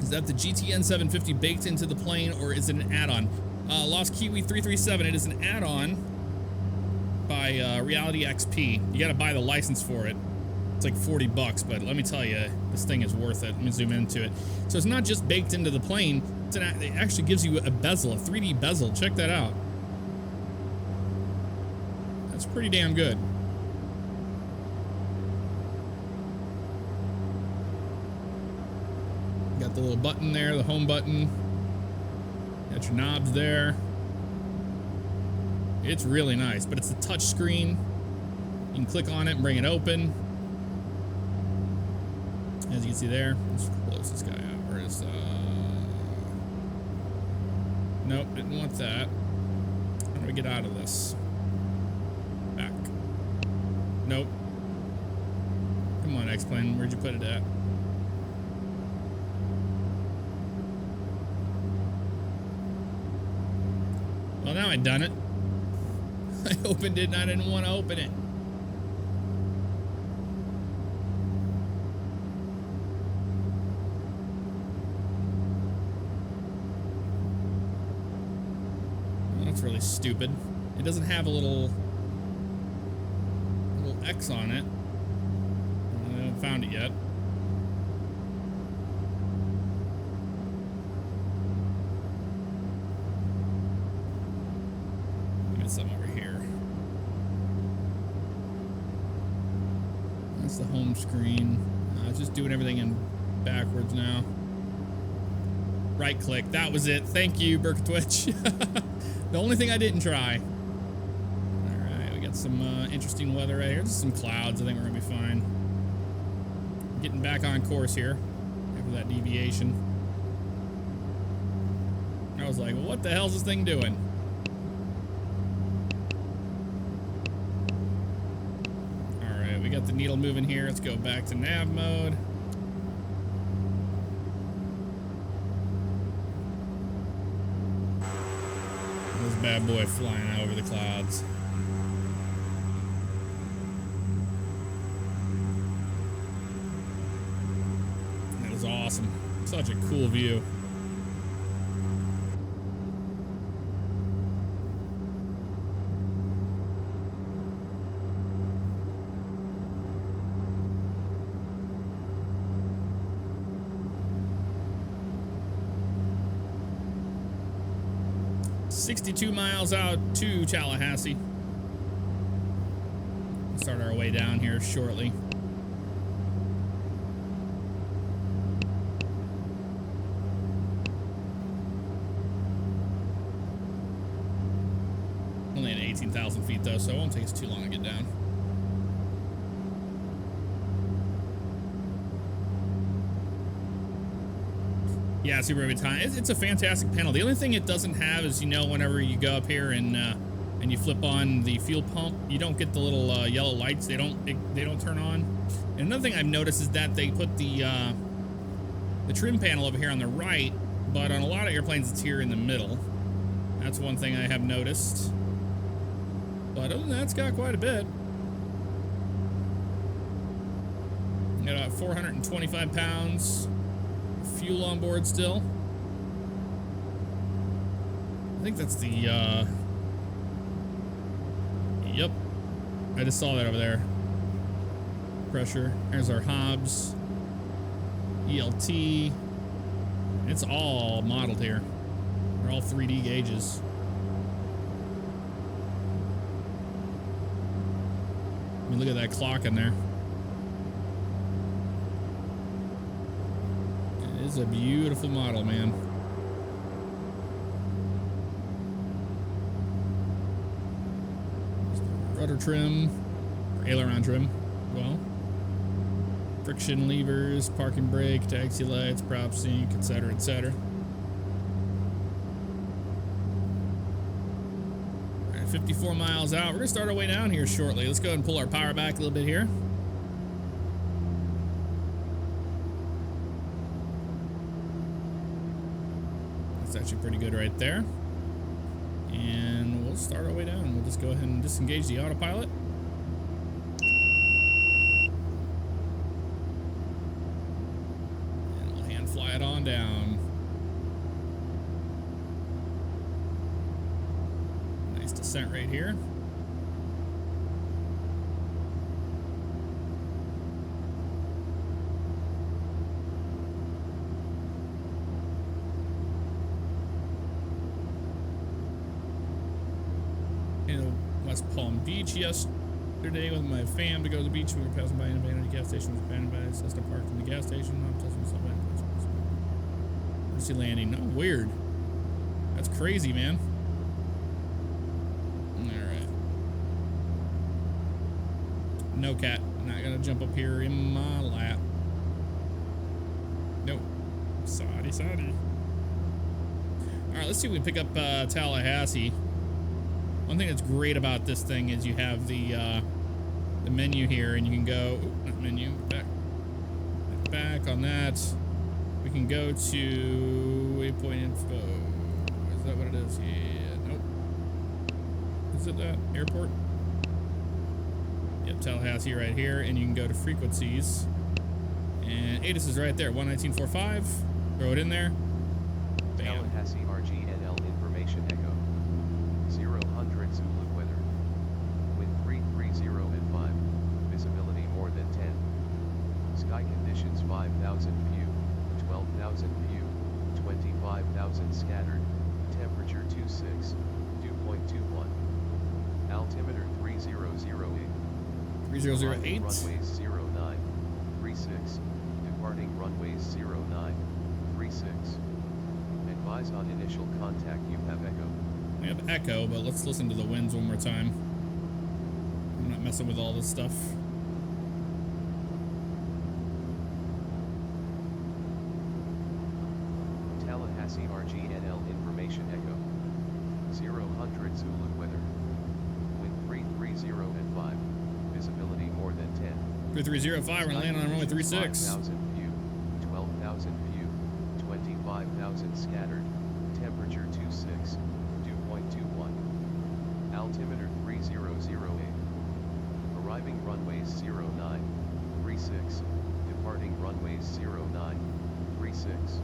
Is that the GTN 750 baked into the plane, or is it an add-on? Lost Kiwi 337. It is an add-on by Reality XP. You gotta buy the license for it. It's like 40 bucks, but let me tell you, this thing is worth it. Let me zoom into it. So it's not just baked into the plane. It actually gives you a bezel, a 3D bezel. Check that out. That's pretty damn good. Got the little button there, the home button. Got your knobs there. It's really nice, but it's a touch screen. You can click on it and bring it open. As you can see there, let's close this guy out. Where is, nope, didn't want that. How do we get out of this? Back. Nope. Come on, X-Plane, where'd you put it at? Well, now I've done it. I opened it and I didn't want to open it. Well, that's really stupid. It doesn't have a little X on it. I haven't found it yet. Some over here. That's the home screen. It's just doing everything in backwards now. Right click. That was it. Thank you, Burkatwitch. The only thing I didn't try. Alright, we got some interesting weather right here. Just some clouds. I think we're gonna be fine. Getting back on course here after that deviation. I was like, well, what the hell's this thing doing? We got the needle moving here. Let's go back to nav mode. This bad boy flying over the clouds. That is awesome. Such a cool view. $62 miles out to Tallahassee. We'll start our way down here shortly. Only at 18,000 feet though, so it won't take us too long to get down. Yeah, super every time. It's a fantastic panel. The only thing it doesn't have is, you know, whenever you go up here and you flip on the fuel pump, you don't get the little yellow lights. They don't turn on. And another thing I've noticed is that they put the trim panel over here on the right, but on a lot of airplanes it's here in the middle. That's one thing I have noticed. But other than that, it's got quite a bit. Got about 425 pounds. Fuel on board still. I think that's the yep, I just saw that over there. Pressure. There's our Hobbs ELT. It's all modeled here. They're all 3D gauges. I mean, look at that clock in there. It's a beautiful model, man. Rudder trim, or aileron trim, well. Friction levers, parking brake, taxi lights, prop sync, etc., etc. All right, 54 miles out. We're gonna start our way down here shortly. Let's go ahead and pull our power back a little bit here. It's actually pretty good right there. And we'll start our way down. We'll just go ahead and disengage the autopilot. And we'll hand fly it on down. Nice descent right here. West Palm Beach yesterday with my fam to go to the beach. We were passing by an abandoned gas station. Was abandoned by a Cessna parked in the gas station. I'm testing something. Emergency landing. No, weird. That's crazy, man. Alright. No cat. I'm not gonna jump up here in my lap. Nope. Sorry. Alright, let's see if we can pick up Tallahassee. One thing that's great about this thing is you have the menu here, and you can go not menu back on that. We can go to waypoint info. Is that what it is? Yeah, nope. Is it that airport? Yep, Tallahassee right here, and you can go to frequencies. And ATIS is right there, 119.45. Throw it in there. Bam. Tallahassee RGNL information echo. 0-100 Zulu weather. Wind 330 and 5. Visibility more than 10. Sky conditions 5,000 view, 12,000 view, 25,000 scattered. Temperature 26, dew point 21. Altimeter 3008. 3008. Runways 0936. Departing runways 0936. Advise on initial contact. You have echo. We have echo, but let's listen to the winds one more time. I'm not messing with all this stuff. Tallahassee RGNL information echo. 0-100 Zulu weather. Wind 330 and 5. Visibility more than 10. 3305, we're gonna land on runway 36. 5,000 view, 12,000 view, 25,000 scattered. Temperature 26. Dew point 21. Altimeter 3008. Arriving runways 0936. Departing runways 0936.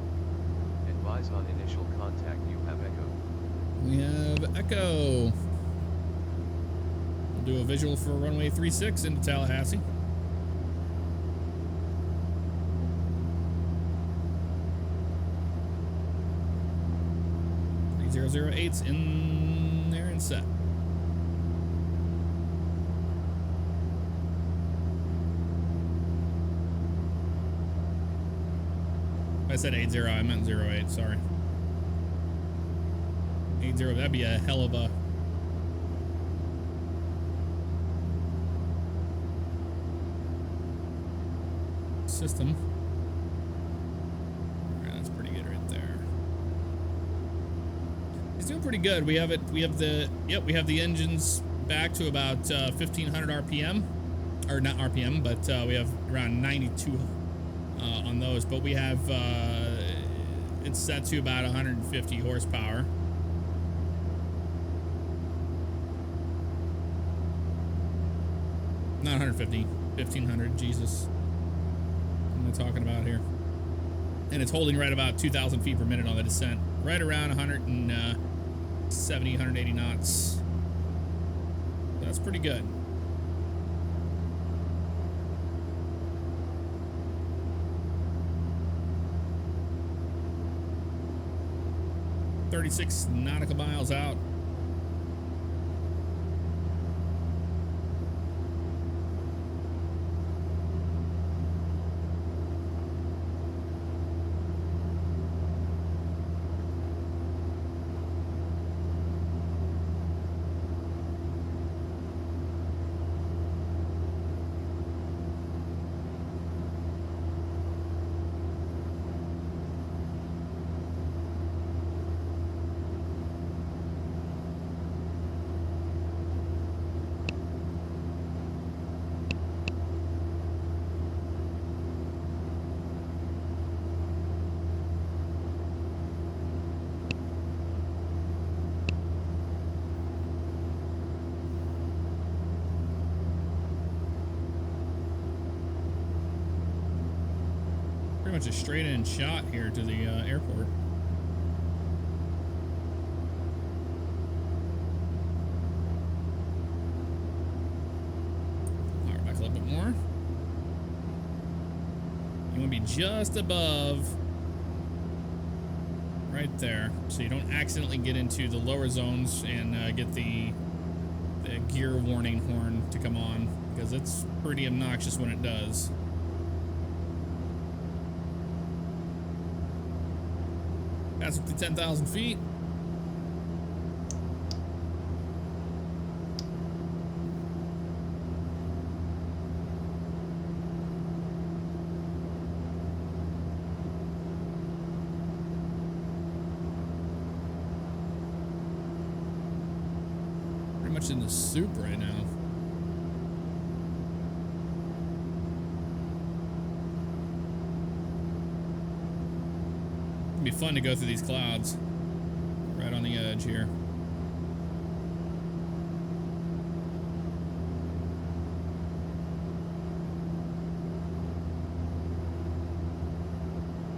Advise on initial contact. You have echo. We have echo. We'll do a visual for runway 36 into Tallahassee. .008's in there and set. I said 80, I meant 08, sorry. 80, that'd be a hell of a system. Yeah, that's pretty good right there. It's doing pretty good. We have the engines back to about 1500 RPM, or not RPM, but we have around 92 on those, but we have it's set to about 150 horsepower. Not 150, 1500. Jesus, what am I talking about here? And it's holding right about 2,000 feet per minute on the descent, right around 170, 180 knots. That's pretty good. .36 nautical miles out. pretty much a straight in shot here to the airport. Power back a little bit more. You want to be just above right there, so you don't accidentally get into the lower zones and get the gear warning horn to come on, because it's pretty obnoxious when it does. Pass up to 10,000 feet. Pretty much in the soup right now. It'd be fun to go through these clouds. Right on the edge here.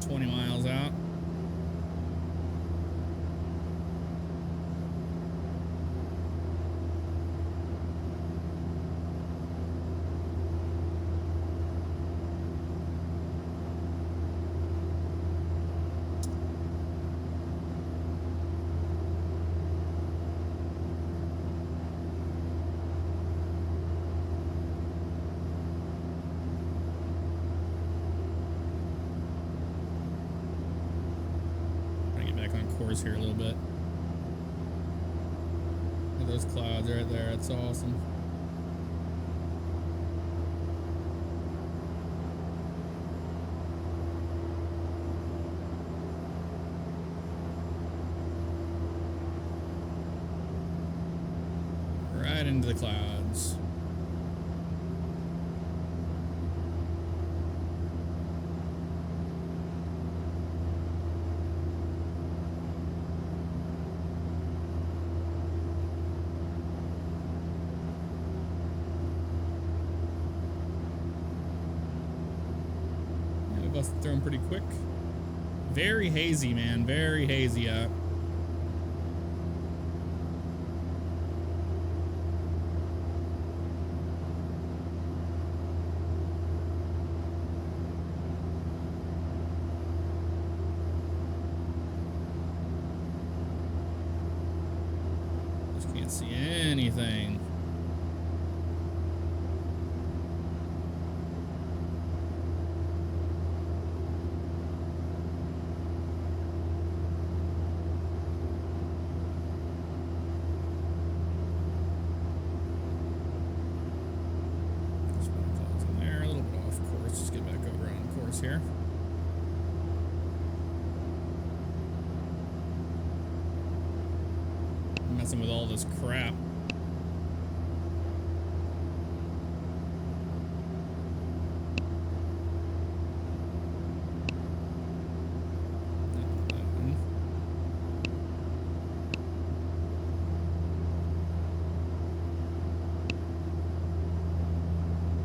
Miles out. Here a little bit. Look at those clouds right there. It's awesome. Right into the clouds. Busted through them pretty quick. Very hazy, man. Very hazy out. Just can't see anything. Here. I'm messing with all this crap.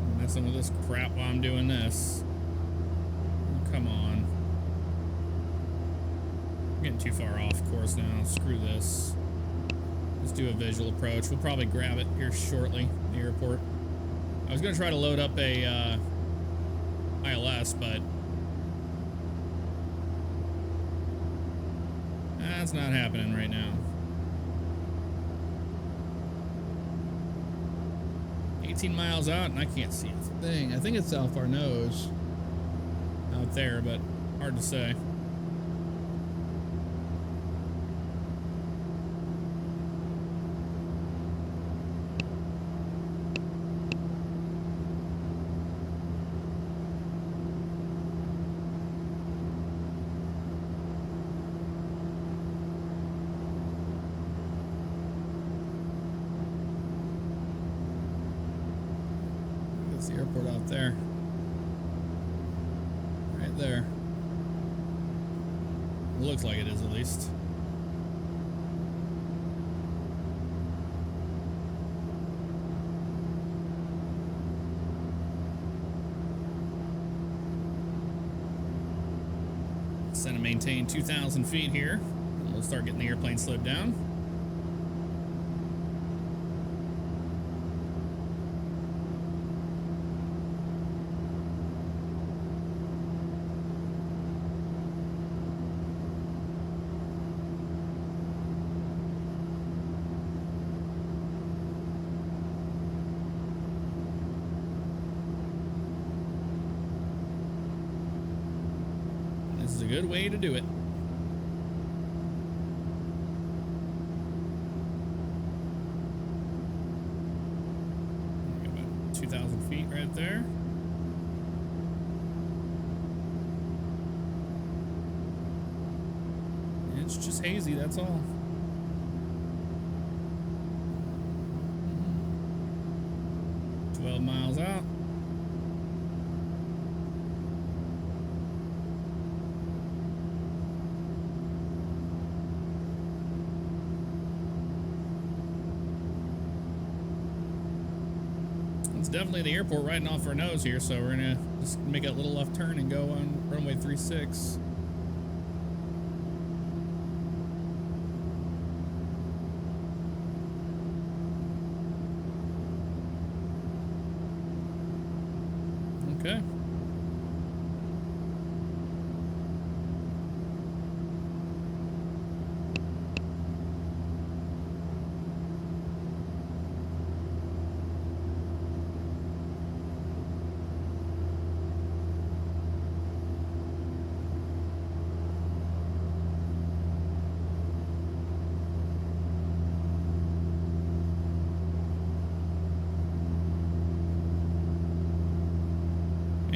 I'm messing with this crap while I'm doing this. Come on. I'm getting too far off course now. Screw this. Let's do a visual approach. We'll probably grab it here shortly in the airport. I was going to try to load up a ILS, but that's not happening right now. 18 miles out and I can't see a thing. I think it's off our nose. Out there, but hard to say. That's the airport out there. There. It looks like it is, at least. Set and maintain 2,000 feet here. And we'll start getting the airplane slowed down. This is a good way to do it. About 2,000 feet right there. It's just hazy, that's all. Mm-hmm. 12 miles out. Definitely the airport riding off our nose here, so we're gonna just make a little left turn and go on runway 36. Okay.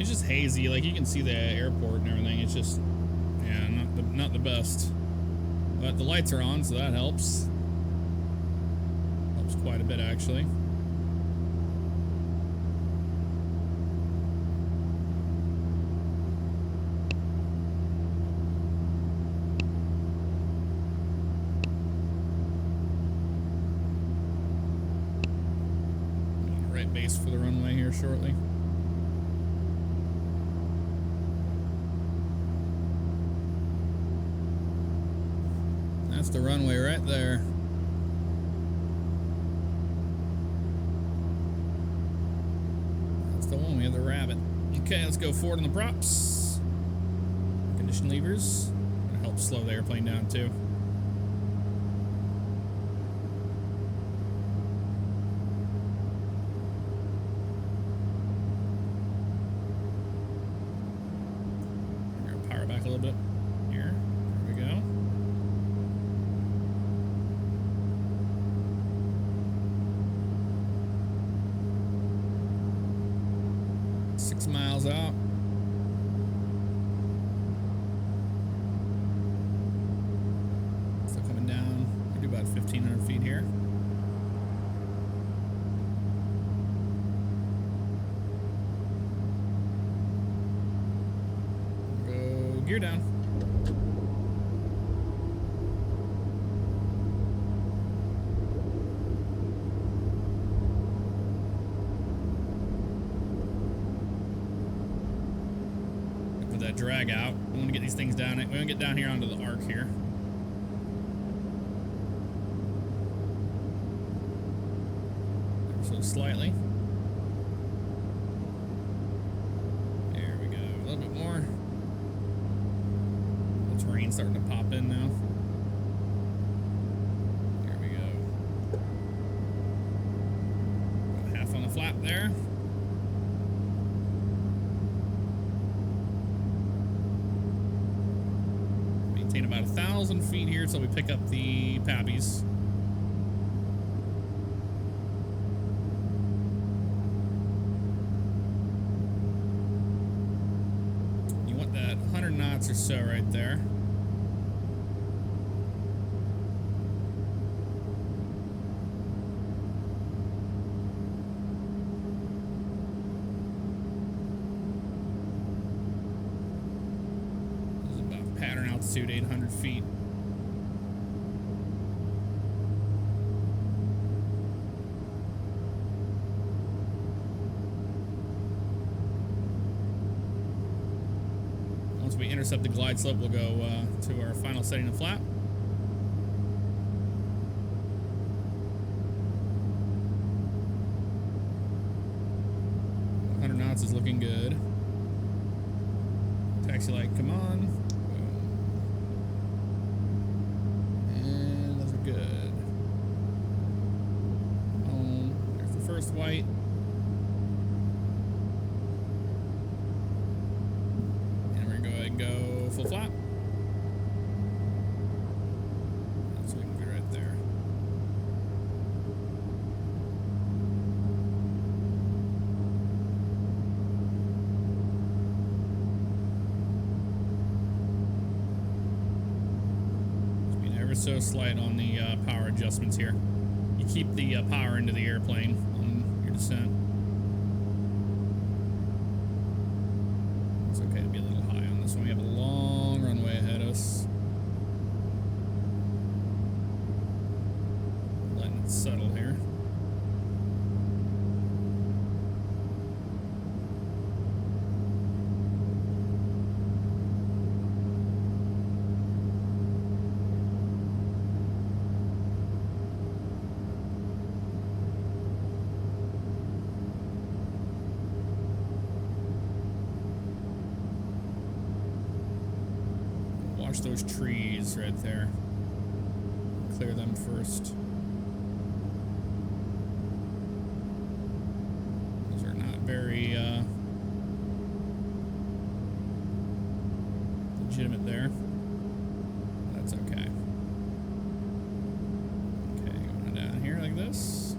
It's just hazy, like you can see the airport and everything. It's just, yeah, not the best. But the lights are on, so that helps. Helps quite a bit, actually. Right base for the runway here shortly. That's the runway right there. That's the one. We have the rabbit. Okay, let's go forward on the props. Condition levers. Gonna help slow the airplane down too. We're gonna power back a little bit. Here. There we go. Miles out. Still coming down. We do about 1,500 feet here. Go gear down. That drag out. We want to get these things down. We want to get down here onto the arc here. So slightly. There we go. A little bit more. The terrain's starting to pop in now. There we go. Half on the flap there. About 1,000 feet here till we pick up the Pappies. You want that 100 knots or so right there. Altitude 800 feet. Once we intercept the glide slope, we'll go to our final setting of flap. 100 knots is looking good. Taxi light, come on. And those are good. There's the first white. And we're gonna go ahead and go full flap. So we can be right there. So slight on the power adjustments here. You keep the power into the airplane on your descent. It's okay to be a little high on this one. We have a long runway ahead of us. Letting it settle here. Watch those trees right there. Clear them first. Those are not very legitimate there. That's okay. Okay, going down here like this.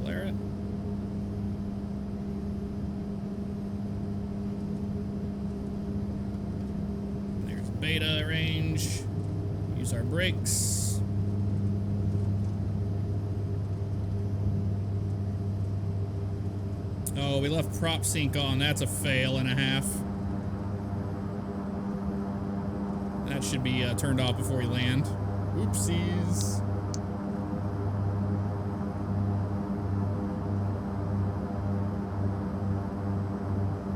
Flare it. Beta range, use our brakes. Oh, we left prop sync on. That's a fail and a half. That should be turned off before we land. Oopsies.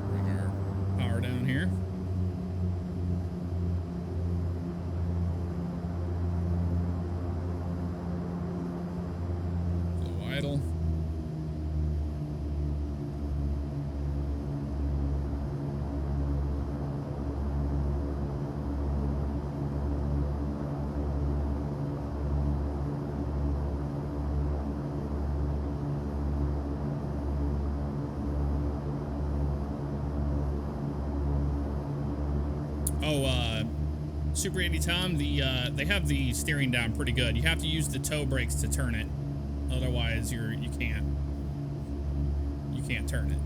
Bring our power down here. Idle. Super Andy Tom, they have the steering down pretty good. You have to use the toe brakes to turn it. Otherwise, you can't turn it.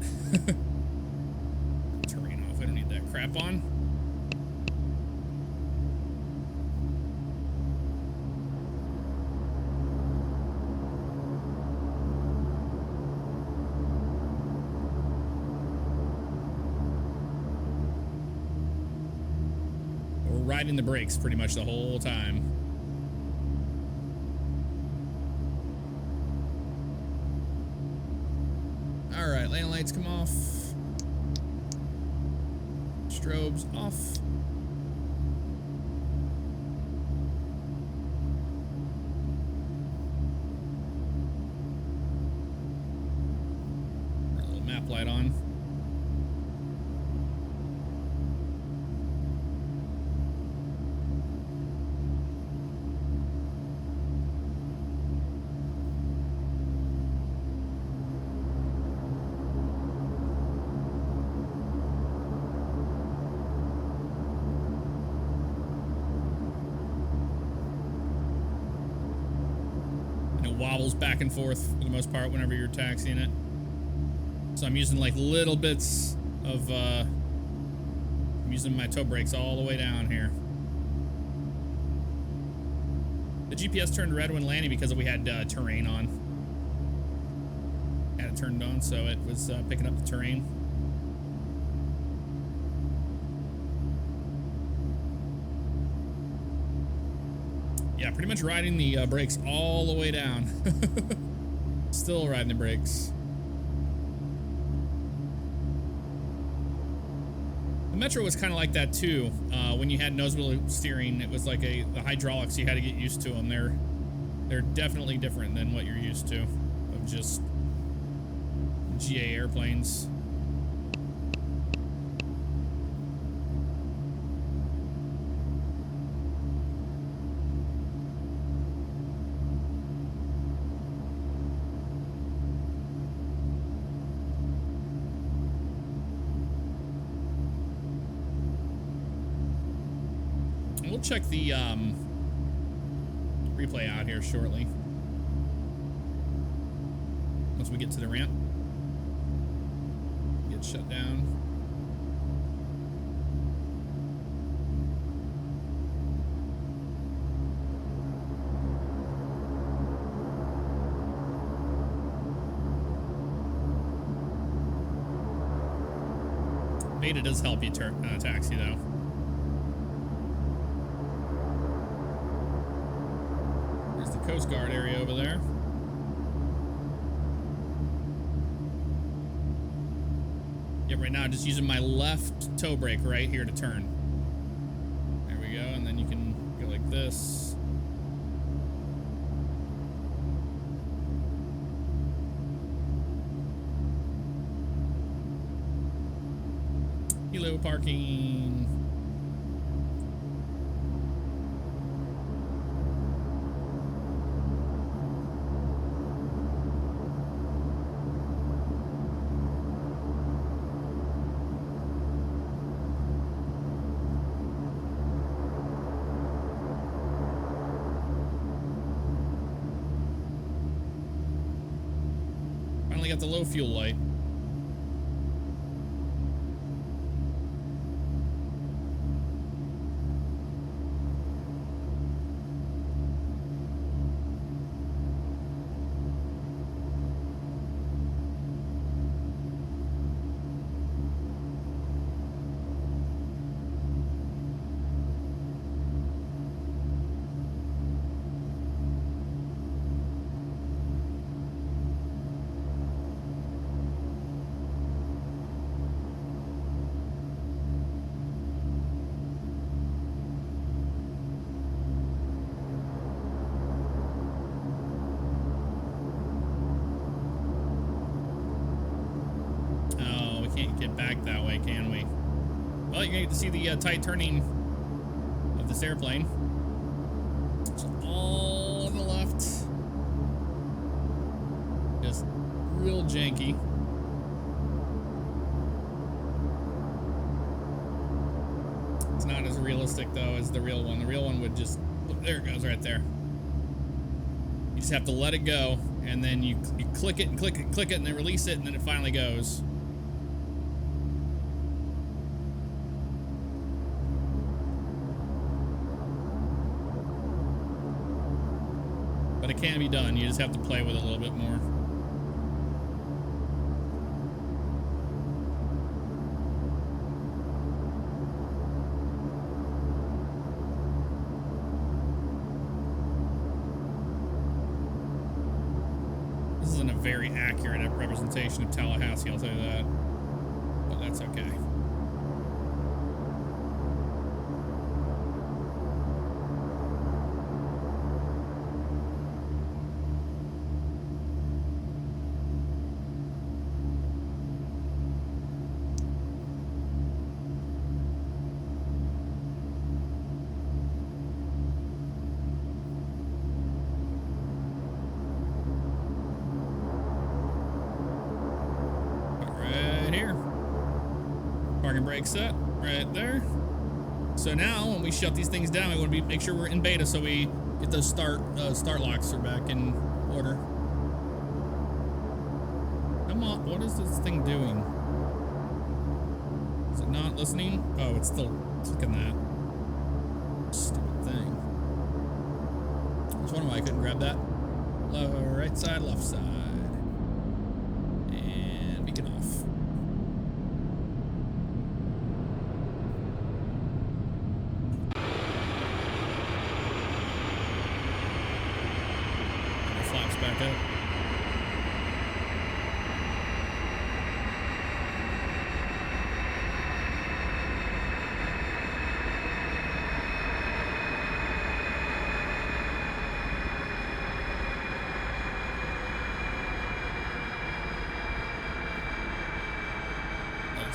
Terrain off. I don't need that crap on. We're riding the brakes pretty much the whole time. Alright, landing lights come off. Strobes off. Our little map light on. Wobbles back and forth for the most part whenever you're taxiing it. So I'm using like little bits of I'm using my toe brakes all the way down here. The GPS turned red when landing because we had terrain on. Had it turned on, so it was picking up the terrain. Yeah, pretty much riding the brakes all the way down. Still riding the brakes. Metro was kind of like that too. When you had nose wheel steering, it was like the hydraulics. You had to get used to them. They're definitely different than what you're used to of just GA airplanes. We'll check the replay out here shortly. Once we get to the ramp. Get shut down. Beta does help you taxi though. Coast Guard area over there. Yeah, right now I'm just using my left toe brake right here to turn. There we go, and then you can go like this. Hello, parking. Got the low fuel light. Back that way, can we? Well, you're gonna get to see the tight turning of this airplane. It's all on the left. Just real janky. It's not as realistic though as the real one. The real one would just, there it goes right there. You just have to let it go, and then you click it and click it and click it, and then release it, and then it finally goes. But it can be done. You just have to play with it a little bit more. This isn't a very accurate representation of Tallahassee, I'll tell you that. But that's okay. Brake set right there. So now when we shut these things down, we want to make sure we're in beta so we get those start locks are back in order. Come on, what is this thing doing? Is it not listening? Oh, it's still clicking that stupid thing. Which one am I? Couldn't grab that. Right side, left side, and beacon off. Back up.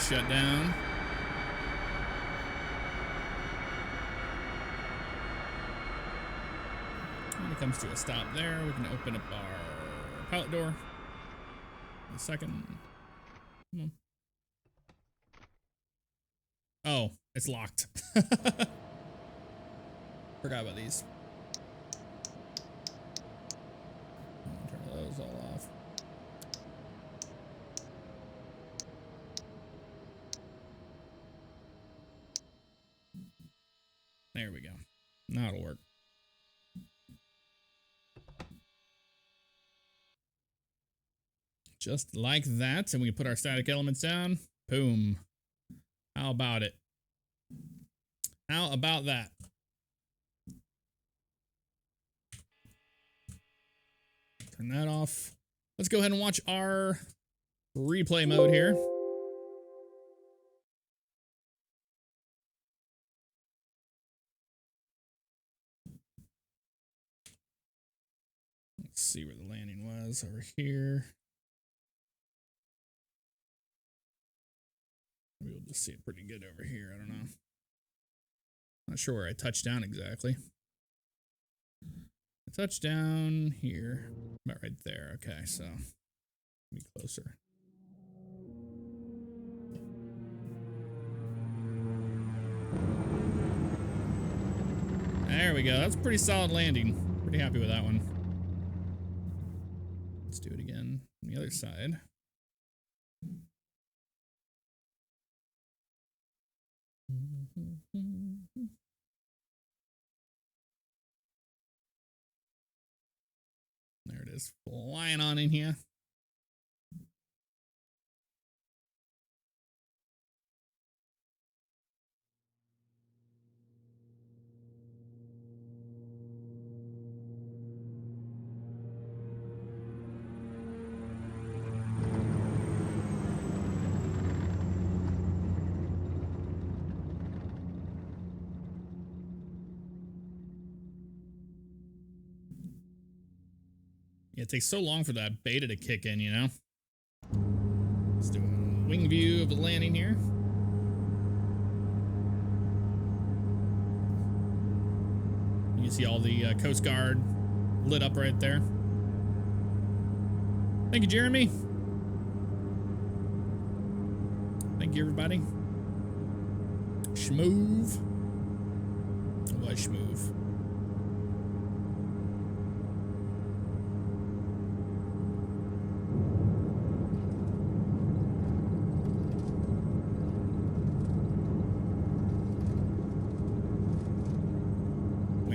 shutdown. When it comes to a stop there, we can open up our pilot door. A second. Come on. Oh, it's locked. Forgot about these. Turn those all off. There we go. Now it'll work. Just like that. And we can put our static elements down. Boom. How about it? How about that? Turn that off. Let's go ahead and watch our replay mode here. Let's see where the landing was over here. Maybe we'll just see it pretty good over here. I don't know. Not sure where I touched down exactly. I touched down here. About right there. Okay, so be closer. There we go. That's a pretty solid landing. Pretty happy with that one. Let's do it again on the other side. There it is, flying on in here. Yeah, it takes so long for that beta to kick in, you know? Let's do a wing view of the landing here. You can see all the Coast Guard lit up right there. Thank you, Jeremy. Thank you, everybody. Schmoove. What schmoove?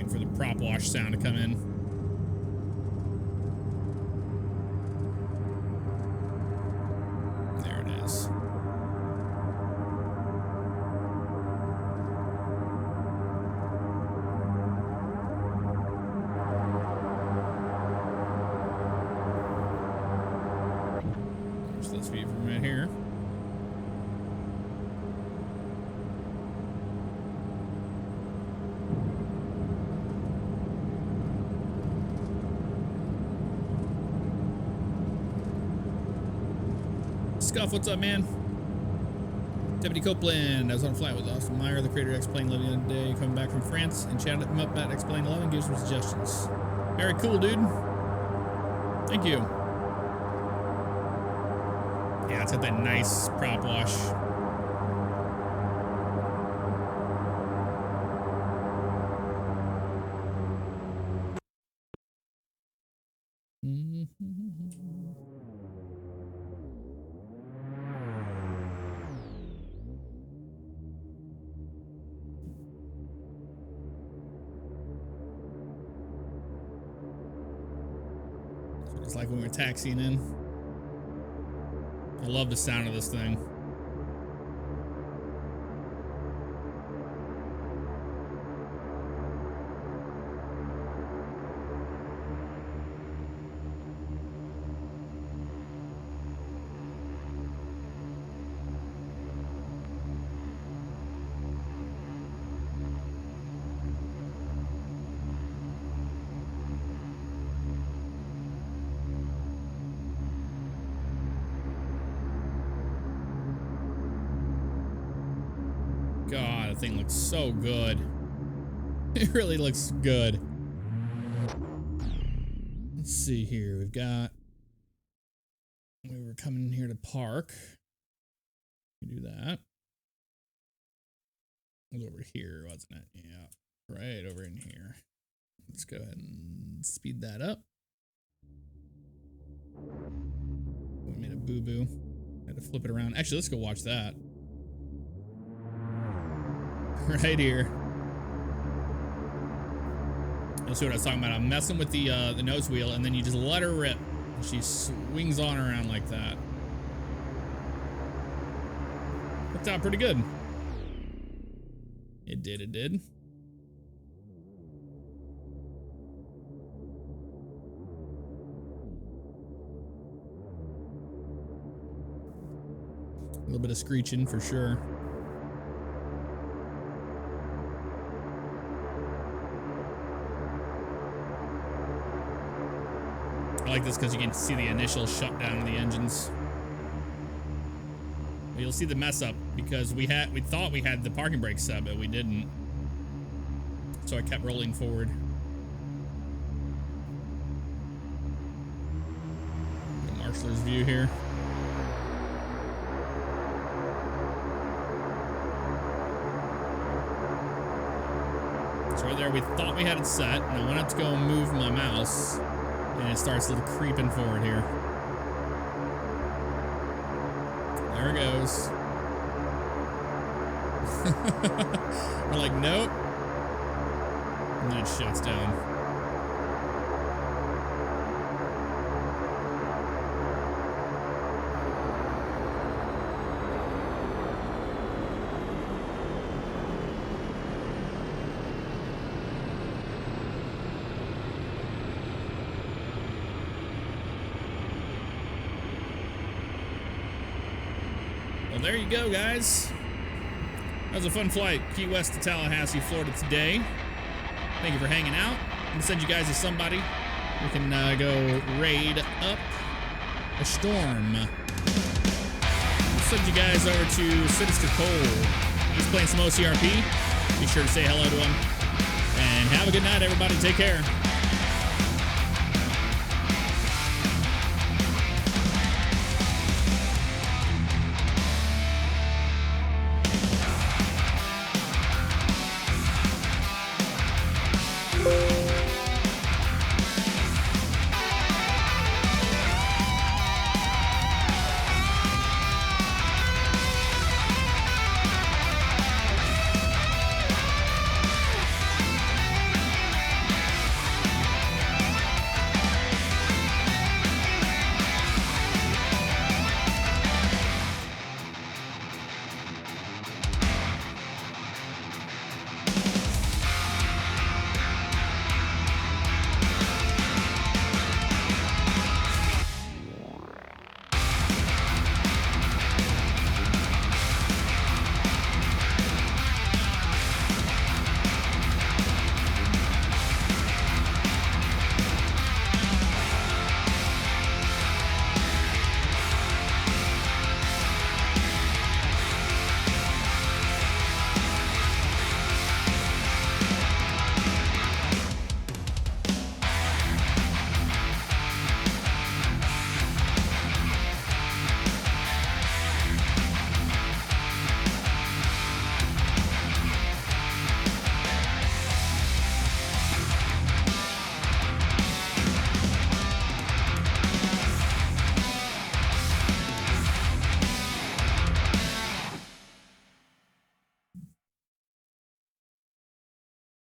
For the prop wash sound to come in. There it is. There's this view from right here. Scuff, what's up, man? Deputy Copeland, I was on a flight with Austin Meyer, the creator of X-Plane 11 today, coming back from France, and chatted him up at X-Plane 11, gives some suggestions. Very cool, dude. Thank you. Yeah, it's got that nice prop wash. It's like when we're taxiing in. I love the sound of this thing. God, that thing looks so good. It really looks good. Let's see here. We've got... We were coming in here to park. We do that. It was over here, wasn't it? Yeah. Right over in here. Let's go ahead and speed that up. We made a boo-boo. Had to flip it around. Actually, let's go watch that. Right here. You'll see what I was talking about. I'm messing with the nose wheel, and then you just let her rip. And she swings on around like that. Worked out pretty good. It did, it did. A little bit of screeching for sure. I like this because you can see the initial shutdown of the engines. But you'll see the mess up because we thought we had the parking brake set, but we didn't. So I kept rolling forward. The marshaller's view here. So right there, we thought we had it set, and I went up to go move my mouse, and it starts a little creeping forward here. There it goes. We're like, nope. And then it shuts down. Well, there you go, guys. That was a fun flight. Key West to Tallahassee, Florida today. Thank you for hanging out. I'm gonna send you guys to somebody. We can go raid up a storm. I'll send you guys over to Sinister Cole. He's playing some OCRP. Be sure to say hello to him. And have a good night, everybody. Take care.